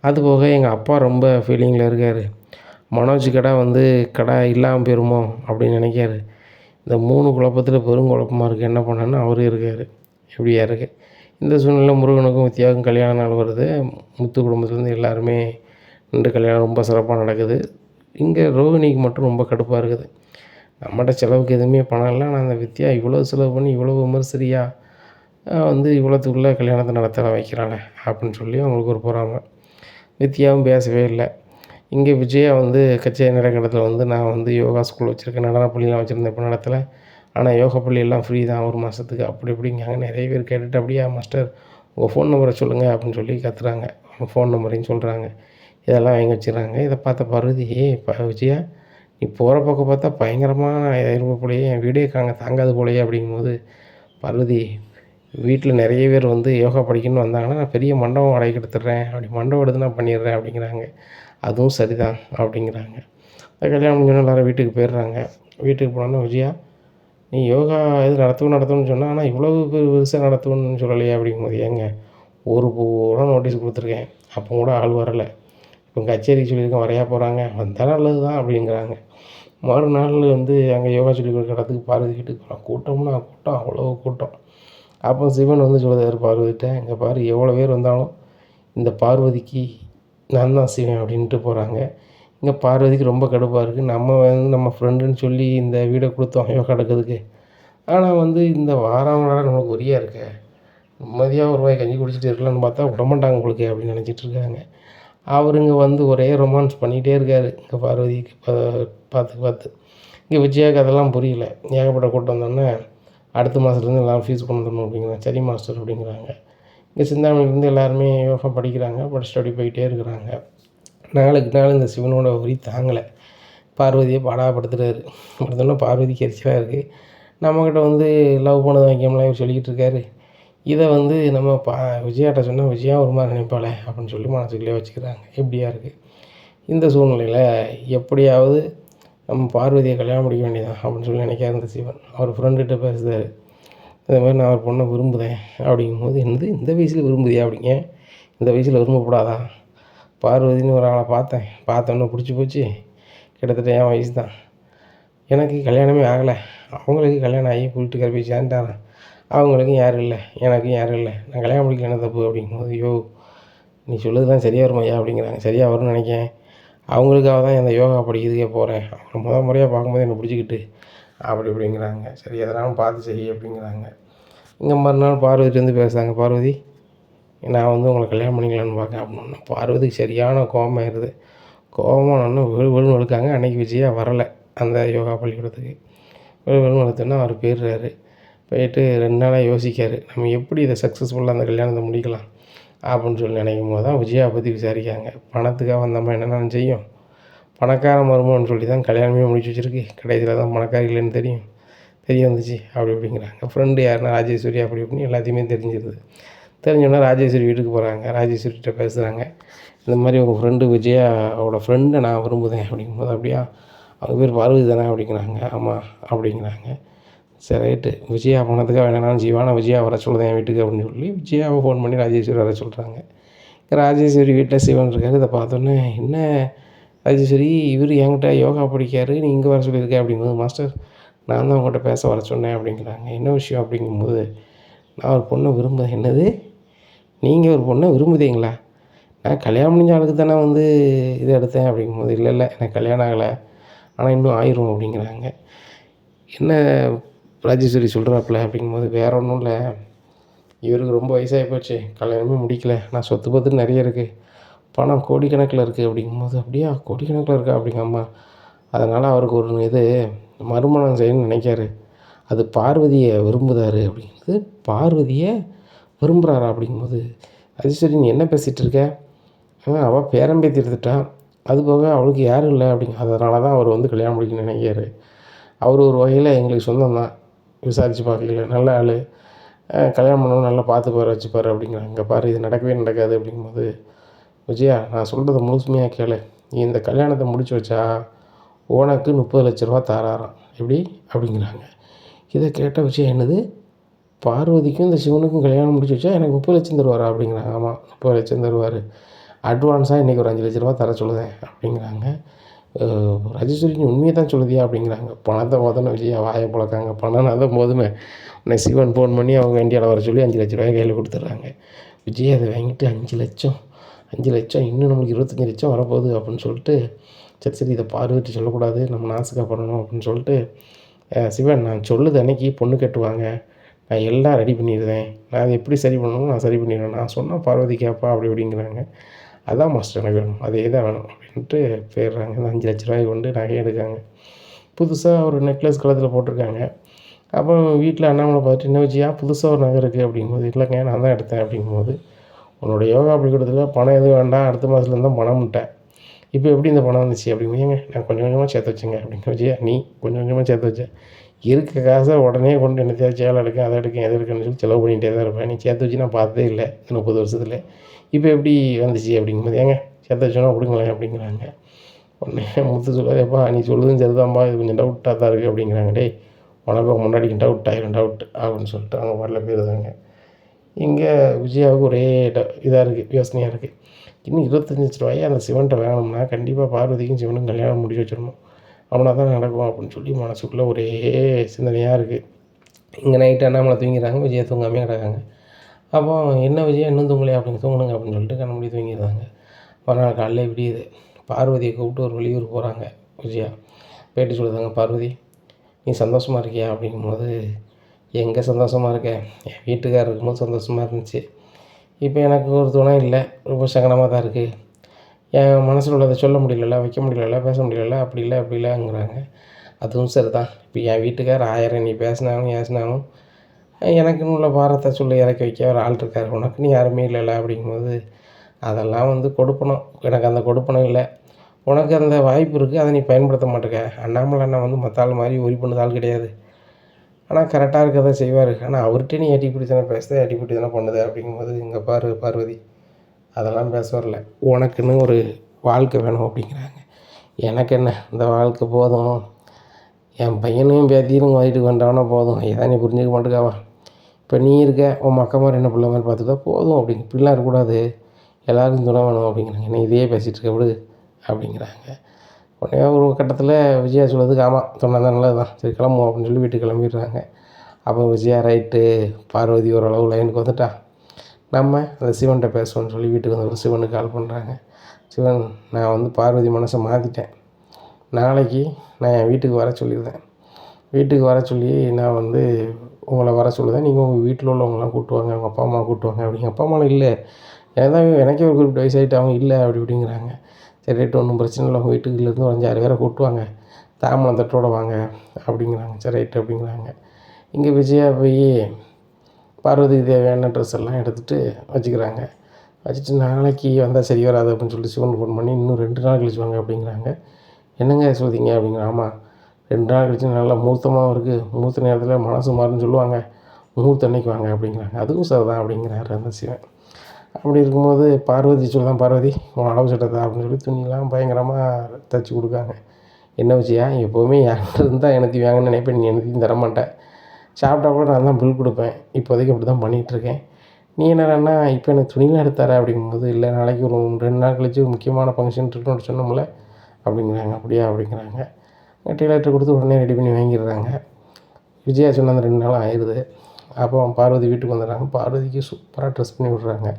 அதுபோக எங்கள் அப்பா ரொம்ப ஃபீலிங்கில் இருக்கார். மனோஜ் கடை வந்து கடை இல்லாமல் போயிருமோ அப்படின்னு நினைக்காரு. இந்த 3 குழப்பத்தில் பெரும் குழப்பமாக இருக்குது, என்ன பண்ணேன்னு அவரும் இருக்கார். எப்படியா இருக்குது இந்த சூழ்நிலை. முருகனுக்கும் வித்யாவுக்கும் கல்யாண நாள் வருது. முத்து குடும்பத்துலேருந்து எல்லாருமே நின்று கல்யாணம் ரொம்ப சிறப்பாக நடக்குது. இங்கே ரோகிணிக்கு மட்டும் ரொம்ப கடுப்பாக இருக்குது. நம்மகிட்ட செலவுக்கு எதுவுமே பணம் இல்லை, ஆனால் அந்த வித்யா இவ்வளோ செலவு பண்ணி இவ்வளோ விமர்சரியாக வந்து இவ்வளோத்துக்குள்ளே கல்யாணத்தை நடத்த வைக்கிறாளே அப்படின்னு சொல்லி அவங்களுக்கு ஒரு பொறாமை. வித்யாவும் பேசவே இல்லை. இங்கே விஜயா வந்து கச்சேரி நடக்கிற இடத்துல வந்து நான் வந்து யோகா ஸ்கூல் வச்சுருக்கேன், நடன பள்ளிலாம் வச்சுருந்தேன், இப்போ நடத்தலை, ஆனால் யோகா பள்ளியெல்லாம் ஃப்ரீ தான் 1 மாதத்துக்கு அப்படி இப்படிங்காங்க. நிறைய பேர் கேட்டுட்டு, அப்படியா மாஸ்டர் உங்கள் ஃபோன் நம்பரை சொல்லுங்கள் அப்படின்னு சொல்லி கத்துறாங்க. அவங்க ஃபோன் நம்பரையும் சொல்கிறாங்க. இதெல்லாம் வாங்கி வச்சுக்கிறாங்க. இதை பார்த்த பார்வதி, விஜயா நீ போகிற பக்கம் பார்த்தா பயங்கரமான இருப்பு போலையே, என் வீடே தாங்காது போலையே அப்படிங்கும்போது, பார்வதி வீட்டில் நிறைய பேர் வந்து யோகா படிக்கணும்னு வந்தாங்கன்னா நான் பெரிய மண்டபம் வாடகைக்கு எடுத்துடுறேன், அப்படி மண்டபம் எடுத்து நான் பண்ணிடுறேன் அப்படிங்கிறாங்க. அதுவும் சரிதான் அப்படிங்கிறாங்க. கல்யாணம் முடிஞ்சோன்னே எல்லோரும் வீட்டுக்கு போயிடுறாங்க. வீட்டுக்கு போனோன்னே விஜயா நீ யோகா இது நடத்தணும்னு சொன்னால், ஆனால் இவ்வளவு பெருசாக நடத்தணும்னு சொல்லலையே அப்படிங்கும்போது, ஏங்க ஒரு பூரா நோட்டீஸ் கொடுத்துருக்கேன், அப்போ கூட ஆள் வரலை, இப்போ கச்சேரிக்கு சொல்லியிருக்கேன் வரையா போகிறாங்க, வந்தால் நல்லது தான் அப்படிங்கிறாங்க. மறுநாள் வந்து அங்கே யோகா சொல்லிக் கொடுக்குற இடத்துக்கு பார்வதி வீட்டுக்கு போகிறோம். கூட்டம்னா கூட்டம், அவ்வளோ கூட்டம். அப்போ சிவன் வந்து சொல்லுதாரு பார்வதிகிட்ட, இங்கே பாரு எவ்வளோ பேர் வந்தாலும் இந்த பார்வதிக்கு நான் தான் செய்வேன் அப்படின்ட்டு போகிறாங்க. இங்கே பார்வதிக்கு ரொம்ப கடுப்பாக இருக்குது. நம்ம வந்து நம்ம ஃப்ரெண்டுன்னு சொல்லி இந்த வீடை கொடுத்தோம் யோகா எடுக்கிறதுக்கு, ஆனால் வந்து இந்த வாரவங்களால நம்மளுக்கு ஒரியாக இருக்கே, நிம்மதியாக ஒரு வாய் கஞ்சி குடிச்சிட்டு இருக்கலாம்னு பார்த்தா விடமாட்டாங்க உங்களுக்கு அப்படின்னு நினச்சிட்டு இருக்காங்க. அவருங்க வந்து ஒரே ரொமான்ஸ் பண்ணிகிட்டே இருக்கார் இங்கே பார்வதிக்கு பார்த்து. இங்கே விஜயாவுக்கு அதெல்லாம் புரியல. ஏகப்பட்ட கூட்டம் வந்தோடனே அடுத்த மாதத்துலேருந்து எல்லோரும் ஃபீஸ் கொண்டு வந்துடணும் அப்படிங்கிறாங்க. சரி மாஸ்டர் அப்படிங்கிறாங்க. இங்கே சிந்தாமணிலேருந்து எல்லாருமே யோகா படிக்கிறாங்க, படிச்சுட்டு அப்படி போயிட்டே இருக்கிறாங்க. நாளுக்கு நாள் இந்த சிவனோட உரி தாங்கலை, பார்வதியை பாடாப்படுத்துறாரு. படுத்தோன்னா பார்வதிக்கு எரிச்சலாக இருக்குது. நம்மக்கிட்ட வந்து லவ் பண்ணது வைக்கம்லாம் இவர் சொல்லிக்கிட்டு இருக்காரு. இதை வந்து நம்ம விஜயாட்ட சொன்னால் விஜயா ஒரு மாதிரி நினைப்பாளே அப்படின்னு சொல்லி மனசுக்குள்ளே வச்சுக்கிறாங்க. இப்படியா இருக்குது இந்த சூழ்நிலையில். எப்படியாவது நம்ம பார்வதியை கல்யாணம் முடிக்க வேண்டியதான் அப்படின்னு சொல்லி நினைக்காத இந்த சிவன் அவர் ஃப்ரெண்டுகிட்ட பேசுகிறார். இந்த மாதிரி நான் ஒரு பொண்ணை விரும்புகிறேன் அப்படிங்கும்போது, என்னது இந்த வயசில் விரும்புதியா அப்படிங்க? இந்த வயசில் விரும்பக்கூடாதா? பார்வதின்னு ஒரு ஆளை பார்த்தேன். பார்த்தோன்னே பிடிச்சி போச்சு. கிட்டத்தட்ட என் வயசு தான். எனக்கு கல்யாணமே ஆகலை. அவங்களுக்கு கல்யாணம் ஆகி வீட்டுக்கார போய் சேர்ந்துட்டாராம். அவங்களுக்கும் யாரும் இல்லை, எனக்கும் யாரும் இல்லை. நான் கல்யாணம் முடிக்கல என்ன தப்பு அப்படிங்கும்போது, யோ நீ சொல்லுறதுலாம் சரியாக வருமா ஐயா அப்படிங்கிறாங்க. சரியாக வரும்னு நினைக்கிறேன். அவங்களுக்காக தான் இந்த யோகா படிக்கிறதுக்கே போகிறேன். அவங்க முறையாக பார்க்கும்போது என்னை பிடிச்சிக்கிட்டு அப்படி இப்படிங்கிறாங்க. சரி எதனாலும் பார்த்து செய் அப்படிங்கிறாங்க. இங்கே மறுநாள் பார்வதிட்டு வந்து பேசுகிறாங்க. பார்வதி நான் வந்து உங்களை கல்யாணம் பண்ணிக்கலான்னு பார்க்கேன் அப்படின்னா பார்வதிக்கு சரியான கோபமாயிருது. கோபமானோன்னு வெளுன்னு வெளுக்காங்க. அன்றைக்கி விஜயா வரலை அந்த யோகா பள்ளிக்கூடத்துக்கு. வெளுன்னு வெளுத்தோன்னா அவர் போயிடுறாரு. போயிட்டு 2 நாளாக யோசிக்கார். நம்ம எப்படி இதை சக்ஸஸ்ஃபுல்லாக அந்த கல்யாணத்தை முடிக்கலாம் அப்படின்னு சொல்லி நினைக்கும் போது தான் விஜயாவை பற்றி விசாரிக்காங்க. பணத்துக்காக வந்தம்மா என்னென்ன செய்யும், பணக்கார மருமகன்னு சொல்லி தான் கல்யாணமே முடிச்சு வச்சுருக்கு. கடைசியில் தான் பணக்காரி இல்லைன்னு தெரிய வந்துச்சு அப்படி இப்படிங்கிறாங்க. ஃப்ரெண்டு யாருன்னா ராஜேஸ்வரி அப்படி இப்படின்னு எல்லாத்தையுமே தெரிஞ்சிருது. தெரிஞ்சோடனே ராஜேஸ்வரி வீட்டுக்கு போகிறாங்க. ராஜேஸ்வரிகிட்ட பேசுகிறாங்க. இந்த மாதிரி உங்கள் ஃப்ரெண்டு விஜயாவோட ஃப்ரெண்டை நான் விரும்புகிறேன் அப்படிங்கும்போது, அப்படியா அவங்க பேர் பார்வதி தானே அப்படிங்கிறாங்க. ஆமாம் அப்படிங்கிறாங்க. சரி ரைட்டு, விஜயா பணத்துக்காக வேணாலும் செய்வான், நான் விஜயா வர சொல்லுதேன் என் வீட்டுக்கு அப்படின்னு சொல்லி விஜயாவை ஃபோன் பண்ணி ராஜேஸ்வரி வர சொல்கிறாங்க. ராஜேஸ்வரி வீட்டில் சிவன் இருக்கார். இதை பார்த்தோன்னே, என்ன ராஜேஸ்வரி இவர் என்கிட்ட யோகா படிக்காரு, நீ இங்கே வர சொல்லியிருக்க அப்படிங்கும்போது, மாஸ்டர் நான் தான் உங்கள்கிட்ட பேச வர சொன்னேன் அப்படிங்கிறாங்க. என்ன விஷயம் அப்படிங்கும்போது, நான் ஒரு பொண்ணை விரும்புகிறேன். என்னது நீங்கள் ஒரு பொண்ணை விரும்புதீங்களா? நான் கல்யாணம் முடிஞ்ச ஆளுக்கு தானே வந்து இதை எடுத்தேன் அப்படிங்கும்போது, இல்லை இல்லை எனக்கு கல்யாணம் ஆகலை, ஆனால் இன்னும் ஆயிரும் அப்படிங்கிறாங்க. என்ன ராஜேஸ்வரி சொல்கிறாப்புல அப்படிங்கும்போது, வேறு ஒன்றும் இல்லை, இவருக்கு ரொம்ப வயசாகி போச்சு, கல்யாணமே முடிக்கலை, நான் சொத்து பத்து நிறைய இருக்குது, பணம் கோடிக்கணக்கில் இருக்குது அப்படிங்கும்போது, அப்படியா கோடிக்கணக்கில் இருக்கா அப்படிங்கம்மா, அதனால் அவருக்கு ஒரு இது மறுமணம் செய்யணும்னு நினைக்காரு, அது பார்வதியை விரும்புகிறாரு அப்படிங்கிறது. பார்வதியை விரும்புகிறாரா அப்படிங்கும்போது, ராஜேஸ்வரி நீ என்ன பேசிகிட்டு இருக்க? அவள் பேரம்பேத்தி எடுத்துட்டான், அது போக அவளுக்கு யாரும் இல்லை அப்படிங்க, அதனால தான் அவர் வந்து கல்யாணம் முடிக்கணும்னு நினைக்காரு. அவர் ஒரு வகையில் எங்களுக்கு சொந்தம் தான், விசாரித்து பார்க்கல, நல்ல ஆள், கல்யாணம் பண்ணணும் நல்லா பார்த்துப்பார் வச்சுப்பார் அப்படிங்கிறாங்க. இங்கே பாரு இது நடக்கவே நடக்காது அப்படிங்கும்போது, விஜயா நான் சொல்கிறத முழுமையாக கேளு, நீ இந்த கல்யாணத்தை முடிச்சு வச்சா உனக்கு 30 லட்ச ரூபா தாராராம், எப்படி அப்படிங்கிறாங்க. இதை கேட்ட விஜயா என்னது, பார்வதிக்கும் இந்த சிவனுக்கும் கல்யாணம் முடிச்சு வச்சா எனக்கு 30 லட்சம் தருவாரா அப்படிங்கிறாங்க. ஆமாம் 30 லட்சம் தருவார், அட்வான்ஸாக இன்றைக்கி ஒரு 5 லட்ச ரூபா தர சொல்லுதேன் அப்படிங்கிறாங்க. ராஜேஸ்வரி நீ உண்மையை தான் சொல்லுதியா அப்படிங்கிறாங்க. பணத்தை பார்த்தோன்னே விஜயா வாயை பழக்காங்க. பணம்னா தான் போதுமே, உன்னை சிவன் ஃபோன் பண்ணி அவங்க இந்தியாவில் வர சொல்லி 5 லட்ச ரூபாய் கையில் கொடுத்துட்றாங்க. விஜய் அதை வாங்கிட்டு 5 லட்சம் இன்னும் நம்மளுக்கு 25 லட்சம் வரப்போகுது அப்படின்னு சொல்லிட்டு, சரி இதை பார்த்துட்டு சொல்லக்கூடாது, நம்ம நாசுக்காக பண்ணணும் அப்படின்னு சொல்லிட்டு, சிவன் நான் சொல்லுது அன்னைக்கு பொண்ணு கட்டுவாங்க, நான் எல்லாம் ரெடி பண்ணிடுவேன், நான் அதை எப்படி சரி பண்ணணும் நான் சரி பண்ணிடுவேன், நான் சொன்னால் பார்வதி கேட்பா அப்படி இப்படிங்கிறாங்க. அதான் மாஸ்டர் எனக்கு வேணும், அதே தான் வேணும் அப்படின்ட்டு போயிடுறாங்க. இந்த 5 லட்ச ரூபாய் கொண்டு நகையை எடுக்காங்க. புதுசாக ஒரு நெக்லஸ் கழுத்தில் போட்டிருக்காங்க. அப்போ வீட்டில் அண்ணாமலை பார்த்துட்டு, என்ன வச்சியா புதுசாக ஒரு நகை இருக்குது அப்படிங்கும்போது, இல்லைங்க நான் தான் எடுத்தேன் அப்படிங்கும்போது, உன்னோட யோகா பள்ளிக்கூடத்தில் பணம் எதுவும் வேண்டாம், அடுத்த மாதத்துலேருந்து தான் பணம்ட்டேன், இப்போ எப்படி இந்த பணம் வந்துச்சு அப்படிங்கும்போது, ஏங்க நான் கொஞ்சம் கொஞ்சமாக சேர்த்து வச்சேங்க அப்படிங்க. விஜயா நீ கொஞ்சம் கொஞ்சமாக சேர்த்து வச்சேன், இருக்க காசை உடனே கொண்டு என்னத்தையாவது சேலை எடுக்கேன் அதை எடுக்கேன் எதை எடுக்கணும்னு சொல்லி செலவு பண்ணிகிட்டே தான் இருப்பேன், நீ சேர்த்து வச்சு நான் பார்த்ததே இல்லை இந்த 30 வருஷத்தில், இப்போ எப்படி வந்துச்சு அப்படிங்கும்போது, ஏங்க சேர்த்து வச்சோன்னா கொடுங்களேன் அப்படிங்கிறாங்க. உடனே முத்து சொல்லாது, எப்பா நீ சொல்லுதும் சரிதான்ப்பா, இது கொஞ்சம் டவுட்டாக தான் இருக்குது அப்படிங்கிறாங்க. டேய் உனக்கு முன்னாடிக்கு டவுட் ஆயிரும் அப்படின்னு சொல்லிட்டு அவங்க வரல போயிருந்தாங்க. இங்கே விஜயாவுக்கு ஒரே இதாக இருக்குது, யோசனையாக இருக்குது. இன்னும் 25 லட்ச ரூபாயை அந்த சிவன்கிட்ட வேணும்னா கண்டிப்பாக பார்வதிக்கும் சிவனுக்கும் கல்யாணம் முடிச்சு வச்சிடணும், அவனா தான் நடக்கும் அப்படின்னு சொல்லி மனசுக்குள்ளே ஒரே சிந்தனையாக இருக்குது. இங்கே நைட்டு அண்ணாமலை தூங்கிறாங்க, விஜயா தூங்காமே கிடக்காங்க. அப்போ என்ன விஜயா இன்னும் தூங்கலையா அப்படின்னு, தூங்கணுங்க அப்படின்னு சொல்லிட்டு கண்ண மூடி தூங்கிடுறாங்க. மறுநாள் காலையில் விடியுது. பார்வதியை கூப்பிட்டு ஒரு வெளியூர் போகிறாங்க விஜயா. பேட்டி சொல்லுதாங்க, பார்வதி நீ சந்தோஷமாக இருக்கியா அப்படிங்கும்போது, எங்கே சந்தோஷமாக இருக்கேன், என் வீட்டுக்காரர் இருக்கும்போது சந்தோஷமாக இருந்துச்சு, இப்போ எனக்கு ஒரு துணை இல்லை, ரொம்ப சங்கடமாக தான் இருக்குது, என் மனசில் உள்ளதை சொல்ல முடியல, வைக்க முடியல, பேச முடியல, அப்படி இல்லைங்கிறாங்க. அதுவும் சரி தான், இப்போ என் வீட்டுக்காரர் 1000 நீ பேசினாலும் ஏசினாலும் எனக்குன்னு உள்ள பாரத்தை சொல்லி இறக்கி வைக்க ஒரு ஆள் இருக்கார், உனக்குன்னு யாருமே இல்லைல்ல அப்படிங்கும்போது, அதெல்லாம் வந்து கொடுப்பணும், எனக்கு அந்த கொடுப்பனும் இல்லை, உனக்கு அந்த வாய்ப்பு இருக்குது, அதை நீ பயன்படுத்த மாட்டேங்க. அண்ணாமலை அண்ணா வந்து மற்ற ஆள் மாதிரி ஒரி பண்ணது ஆள் கிடையாது, ஆனால் கரெக்டாக இருக்கிறத செய்வார், ஆனால் அவர்கிட்ட நீ எட்டி பிடி தானே பேசுது, எட்டி பிடி தானே பண்ணுது அப்படிங்கும்போது, இங்கே பாரு பார்வதி அதெல்லாம் பேச வரல, உனக்குன்னு ஒரு வாழ்க்கை வேணும் அப்படிங்கிறாங்க. எனக்கு என்ன இந்த வாழ்க்கை போதும், என் பையனையும் பேத்தியும் வீட்டுக்கு வந்தவனா போதும், இதான் நீ புரிஞ்சுக்க மாட்டேக்காவா, இப்போ நீ இருக்க உன் அக்கா மாதிரி என்ன பிள்ளை மாதிரி பார்த்துக்கிட்டா போதும் அப்படிங்க. இப்படிலாம் இருக்கக்கூடாது, எல்லாருக்கும் துணை வேணும் அப்படிங்கிறாங்க. என்ன இதையே பேசிகிட்டு இருக்க விடு அப்படிங்கிறாங்க. உடனே ஒரு கட்டத்தில் விஜயா சொல்கிறதுக்கு ஆமாம் சொன்னால் தான் நல்லது தான், சரி கிளம்புவோம் அப்படின்னு சொல்லி வீட்டுக்கு கிளம்பிடுறாங்க. அப்போ விஜயா ரைட்டு, பார்வதி ஓரளவு லைனுக்கு வந்துட்டா, நம்ம அந்த சிவன்கிட்ட பேசுவோம்னு சொல்லி வீட்டுக்கு வந்து சிவனுக்கு கால் பண்ணுறாங்க. சிவன், நான் வந்து பார்வதி மனசை மாற்றிட்டேன், நாளைக்கு நான் என் வீட்டுக்கு வர சொல்லியிருந்தேன், வீட்டுக்கு வர சொல்லி நான் வந்து உங்களை வர சொல்லுதேன், நீங்கள் உங்கள் வீட்டில் உள்ளவங்களாம் கூட்டுவாங்க, அவங்க அப்பா அம்மா கூட்டுவாங்க அப்படிங்க. அப்பா அம்மாவும் இல்லை, ஏதாவது எனக்கே ஒரு குறிப்பிட்ட வயசாகிட்டு அவங்க இல்லை அப்படி இப்படிங்கிறாங்க. சரி ரைட்டு, ஒன்றும் பிரச்சனை இல்லை, உங்கள் வீட்டுக்குலேருந்து ஒரு 5-6 பேரை கூட்டுவாங்க, தாம்பலம் தட்டோடு வாங்க அப்படிங்கிறாங்க. சரி ரைட்டு அப்படிங்கிறாங்க. இங்கே விஜயா போய் பார்வதிக்கு தேவையான ட்ரெஸ் எல்லாம் எடுத்துகிட்டு வச்சுக்கிறாங்க. வச்சுட்டு நாளைக்கு வந்தால் சரி வராது அப்படின்னு சொல்லிட்டு சிவனுக்கு ஃபோன் பண்ணி இன்னும் 2 நாள் கழிச்சு வாங்க அப்படிங்கிறாங்க. என்னங்க சொல்கிறீங்க அப்படிங்கிற. ஆமாம், 2 நாள் கழிச்சு நல்லா முகூர்த்தமாகவும் இருக்குது, முகூர்த்த நேரத்தில் மனசு மாறுன்னு சொல்லுவாங்க, முகூர்த்த அன்னைக்கு வாங்க அப்படிங்கிறாங்க. அதுவும் சார் தான் அப்படிங்கிறாரு அந்த சிவன். அப்படி இருக்கும்போது பார்வதி சொல்லலாம், பார்வதி உன் அளவு சட்டை தான் அப்படின்னு சொல்லி துணியெல்லாம் பயங்கரமாக தைச்சி கொடுக்காங்க. என்ன வச்சியா, எப்போவுமே என்கிட்ட இருந்தால் எனக்கு வாங்கன்னு நினைப்பேன், நீ எனத்தையும் தரமாட்டேன், சாப்பிட்டா கூட நான் தான் பில் கொடுப்பேன், இப்போதைக்கு அப்படி தான் பண்ணிகிட்ருக்கேன், நீ என்னடான்னா இப்போ எனக்கு துணிலாம் எடுத்தார அப்படிங்கும்போது, இல்லை நாளைக்கு ஒரு 2 நாள் கழிச்சு ஒரு முக்கியமான ஃபங்க்ஷன் இருக்குன்னு சொன்னோம்ல அப்படிங்கிறாங்க. அப்படியா அப்படிங்கிறாங்க. டெய்லர்கிட்ட கொடுத்து உடனே ரெடி பண்ணி வாங்கிடுறாங்க. விஜயா சொன்ன அந்த 2 நாள் ஆயிடுது. அப்போ பார்வதி வீட்டுக்கு வந்துடுறாங்க. பார்வதிக்கு சூப்பராக ட்ரெஸ் பண்ணி விட்றாங்க.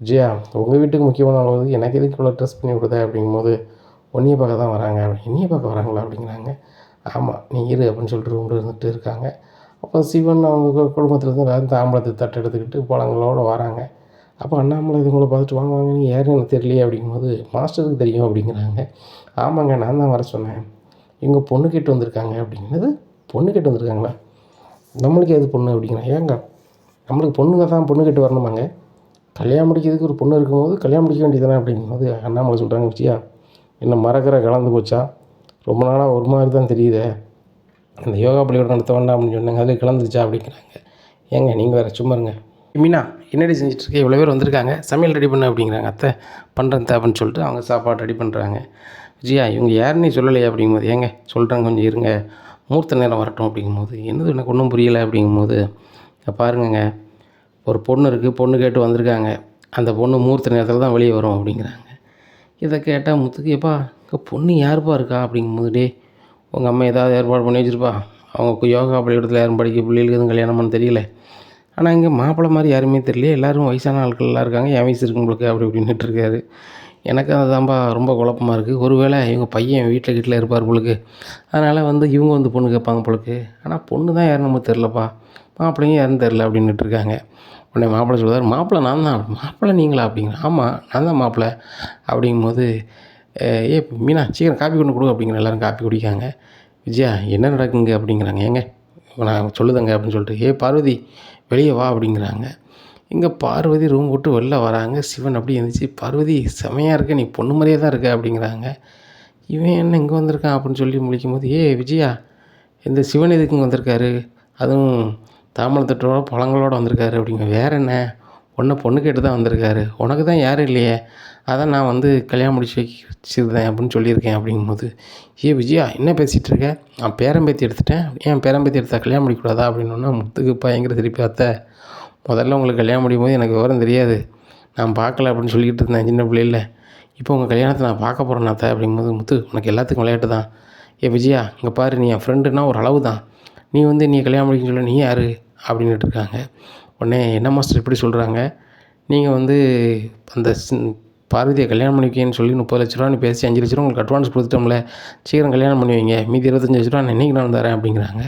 விஜயா, உங்கள் வீட்டுக்கு முக்கியமான அளவு எனக்கு எதுக்கு இவ்வளோ ட்ரெஸ் பண்ணி விடுதா அப்படிங்கும்போது, உன்னைய பார்க்க தான் வராங்க. என்னைய பார்க்க வராங்களா அப்படிங்கிறாங்க. ஆமாம், நீ இரு அப்படின்னு சொல்லிட்டு ரூமில் இருந்துகிட்டு இருக்காங்க. அப்போ சிவன் அவங்க குடும்பத்துலேருந்து எல்லாரும் தாம்பளத்தை தட்டு எடுத்துக்கிட்டு பழங்களோடு வராங்க. அப்போ அண்ணாமலை இதுங்களை பார்த்துட்டு வாங்க வாங்க, நீங்கள் யாருன்னு எனக்கு தெரியலையே அப்படிங்கும்போது, மாஸ்டருக்கு தெரியும் அப்படிங்கிறாங்க. ஆமாங்க, நான் தான் வர சொன்னேன், இவங்க பொண்ணு கேட்டு வந்திருக்காங்க அப்படிங்கிறது. பொண்ணு கேட்டு வந்திருக்காங்களா, நம்மளுக்கு எது பொண்ணு அப்படிங்கிறாங்க. ஏங்க நம்மளுக்கு பொண்ணுங்க தான் பொண்ணு கேட்டு வரணுமாங்க, கல்யாணம் முடிக்கிறதுக்கு ஒரு பொண்ணு இருக்கும்போது கல்யாணம் முடிக்க வேண்டியதானே அப்படிங்கும்போது அண்ணாமலை சொல்கிறாங்க. விஜயா, என்ன மறக்கிற கலந்து போச்சா, ரொம்ப நாளாக ஒரு மாதிரி தான் தெரியுதே, அந்த யோகா பள்ளியோட நடத்த வேண்டாம் அப்படின்னு சொன்னாங்க, அதில் கலந்துருச்சா அப்படிங்கிறாங்க. ஏங்க நீங்கள் வேறு சும்மா இருங்க, மீனா என்னடி செஞ்சிட்ருக்கேன், இவ்வளோ பேர் வந்திருக்காங்க, சமையல் ரெடி பண்ண அப்படிங்கிறாங்க. அத்தை பண்ணுறேன் அப்படின்னு சொல்லிட்டு அவங்க சாப்பாடு ரெடி பண்ணுறாங்க. விஜயா, இவங்க யாருன்னு சொல்லலையே அப்படிங்கும்போது, ஏங்க சொல்கிறேன் கொஞ்சம் இருங்க, மூர்த்த நேரம் வரட்டும் அப்படிங்கும்போது, என்னது எனக்கு ஒன்றும் புரியலை அப்படிங்கும்போது, பாருங்கங்க ஒரு பொண்ணு இருக்குது, பொண்ணு கேட்டு வந்திருக்காங்க, அந்த பொண்ணு முகூர்த்த நேரத்தில் தான் வெளியே வரும் அப்படிங்கிறாங்க. இதை கேட்டால் முத்துக்கு, எப்பா இங்கே பொண்ணு யாருப்பா இருக்கா அப்படிங்கும்போது, டே உங்கள் அம்மா ஏதாவது ஏற்பாடு பண்ணி வச்சுருப்பா, அவங்க யோகா பள்ளிக்கூடத்தில் யாரும் படிக்க பிள்ளைகளுக்கு எதுவும் கல்யாணம்னு தெரியல, ஆனால் இங்கே மாப்பிள்ளை மாதிரி யாருமே தெரியல, எல்லோரும் வயசான ஆட்கள்லாம் இருக்காங்க, என் வயசு இருக்கு உங்களுக்கு அப்படி இப்படின்னுட்டு இருக்காரு. எனக்கு அதுதான்ப்பா ரொம்ப குழப்பமாக இருக்குது, ஒருவேளை இவங்க பையன் வீட்டில் இருப்பார் பொழுது, அதனால் வந்து இவங்க வந்து பொண்ணு கேட்பாங்க பொழுது, ஆனால் பொண்ணு தான் யாருன்னு நமக்கு தெரிலப்பா, மாப்பிள்ளையும் யாருன்னு தெரில அப்படின்னுட்டு இருக்காங்க. உடனே மாப்பிள்ளை சொல்லுவார், மாப்பிள்ளை நான் தான். மாப்பிள்ளை நீங்களா அப்படிங்கிற. ஆமாம் நான் தான் மாப்பிள்ளை அப்படிங்கும்போது, ஏ மீனா சீக்கிரம் காப்பி கொண்டு கொடு அப்படிங்கிற. எல்லோரும் காப்பி குடிக்காங்க. விஜயா, என்ன நடக்குங்க அப்படிங்கிறாங்க. ஏங்க நான் சொல்லுதேங்க அப்படின்னு சொல்லிட்டு, ஏ பார்வதி வெளியே வா அப்படிங்கிறாங்க. இங்கே பார்வதி ரூம் விட்டு வெளில வராங்க. சிவன் அப்படியே எழுந்திரிச்சு, பார்வதி செமையாக இருக்க, நீ பொண்ணு மாதிரியே தான் இருக்க அப்படிங்கிறாங்க. இவன் என்ன இங்கே வந்திருக்கான் அப்படின்னு சொல்லி முடிக்கும்போது, ஏ விஜயா, இந்த சிவன் எதுக்கு இங்கே வந்திருக்காரு, அதுவும் தாம்பழத்தட்டோட பழங்களோடு வந்திருக்காரு அப்படிங்க. வேறு என்ன, உன்னை பொண்ணு கேட்டு தான் வந்திருக்காரு, உனக்கு தான் யாரும் இல்லையே, அதான் நான் வந்து கல்யாணம் முடிச்சு வச்சிருந்தேன் அப்படின்னு சொல்லியிருக்கேன் அப்படிங்கும்போது, ஏ விஜயா என்ன பேசிகிட்டு இருக்க, நான் பேரம்பேத்தி எடுத்துட்டேன், ஏன் பேரம்பேத்தி எடுத்தால் கல்யாணம் முடிக்கக்கூடாதா அப்படின்னோன்னா, முத்துக்கு பயங்கர திருப்பி, அத்தை முதல்ல உங்களுக்கு கல்யாணம் முடியும் போது எனக்கு விவரம் தெரியாது, நான் பார்க்கல அப்படின்னு சொல்லிக்கிட்டு இருந்தேன் சின்ன பிள்ளையில், இப்போ உங்கள் கல்யாணத்தை நான் பார்க்க போகிறேன் அத்தை அப்படிங்கும்போது, முத்து உனக்கு எல்லாத்துக்கும் விளையாட்டு தான், ஏ விஜயா இங்கே பாரு, நீ என் ஃப்ரெண்டுனா ஒரு அளவு தான், நீ வந்து நீ கல்யாணம் முடிக்கணும்னு சொல்ல நீ யார் அப்படின்னுட்டு இருக்காங்க. உடனே என்ன மாஸ்டர் இப்படி சொல்கிறாங்க, நீங்கள் வந்து அந்த பார்வதியை கல்யாணம் பண்ணிக்கன்னு சொல்லி 30 லட்ச ரூபா நீ பேசி 5 லட்ச ரூபா உங்களுக்கு அட்வான்ஸ் கொடுத்துட்டோம்ல, சீக்கிரம் கல்யாணம் பண்ணி வைங்க, மீதி 25 லட்ச ரூபா நான் என்றைக்கு நான் தரேன் அப்படிங்கிறாங்க.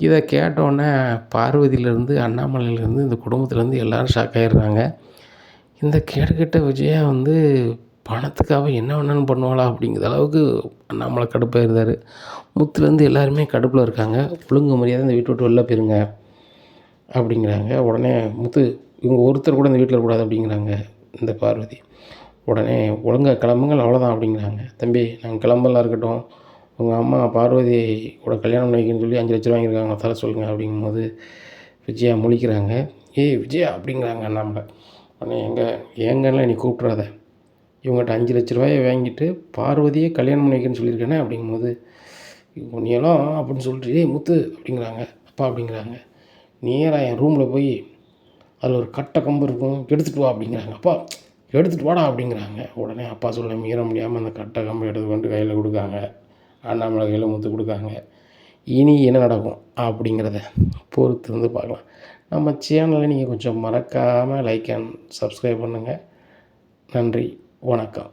இதை கேட்டோடனே பார்வதியிலேருந்து அண்ணாமலையிலேருந்து இந்த குடும்பத்துலேருந்து எல்லோரும் ஷாக் ஆகிடுறாங்க. இந்த கேடுகெட்ட விஜயா வந்து பணத்துக்காக என்ன வேணாலும் பண்ணுவாளா அப்படிங்கிற அளவுக்கு அண்ணாமலை கடுப்பாக இருந்தார். முத்துலேருந்து எல்லாருமே கடுப்பில் இருக்காங்க. ஒழுங்கு மரியாதை இந்த வீட்டை விட்டு வெளில போயிருங்க அப்படிங்கிறாங்க. உடனே முத்து, இவங்க ஒருத்தர் கூட இந்த வீட்டில் இருக்கக்கூடாது அப்படிங்கிறாங்க இந்த பார்வதி. உடனே ஒழுங்காக கிளம்புங்கள் அவ்வளோதான் அப்படிங்கிறாங்க. தம்பி நாங்கள் கிளம்பலாம் இருக்கட்டும், உங்கள் அம்மா பார்வதி கூட கல்யாணம் பண்ணிக்கன்னு சொல்லி 5 லட்ச ரூபா வாங்கியிருக்காங்க, தர சொல்லுங்கள் அப்படிங்கும்போது விஜயா முழிக்கிறாங்க. ஏய் விஜயா அப்படிங்கிறாங்க அண்ணாமலை. உடனே ஏங்கலாம் நீ கூப்பிட்றாத, இவங்ககிட்ட 5 லட்ச ரூபாயை வாங்கிட்டு பார்வதியை கல்யாணம் பண்ணி வைக்கன்னு சொல்லியிருக்கேனே அப்படிங்கும்போது, நீயெல்லாம் அப்படின்னு சொல்லிட்டு, ஏய் முத்து அப்படிங்கிறாங்க. அப்பா அப்படிங்கிறாங்க. நேராக என் ரூமில் போய் அதில் ஒரு கட்டை கம்பு இருக்கும், எடுத்துகிட்டு வா அப்படிங்கிறாங்க. அப்பா எடுத்துகிட்டு வாடா அப்படிங்கிறாங்க. உடனே அப்பா சொல்ல மீற முடியாமல் அந்த கட்டை கம்பை எடுத்துக்கொண்டு கையில் கொடுக்காங்க. அண்ணாமலை கையில் முத்து கொடுக்காங்க. இனி என்ன நடக்கும் அப்படிங்கிறத பொறுத்து வந்து பார்க்கலாம். நம்ம சேனலை நீங்கள் கொஞ்சம் மறக்காமல் லைக் அண்ட் சப்ஸ்கிரைப் பண்ணுங்கள். நன்றி, வணக்கம்.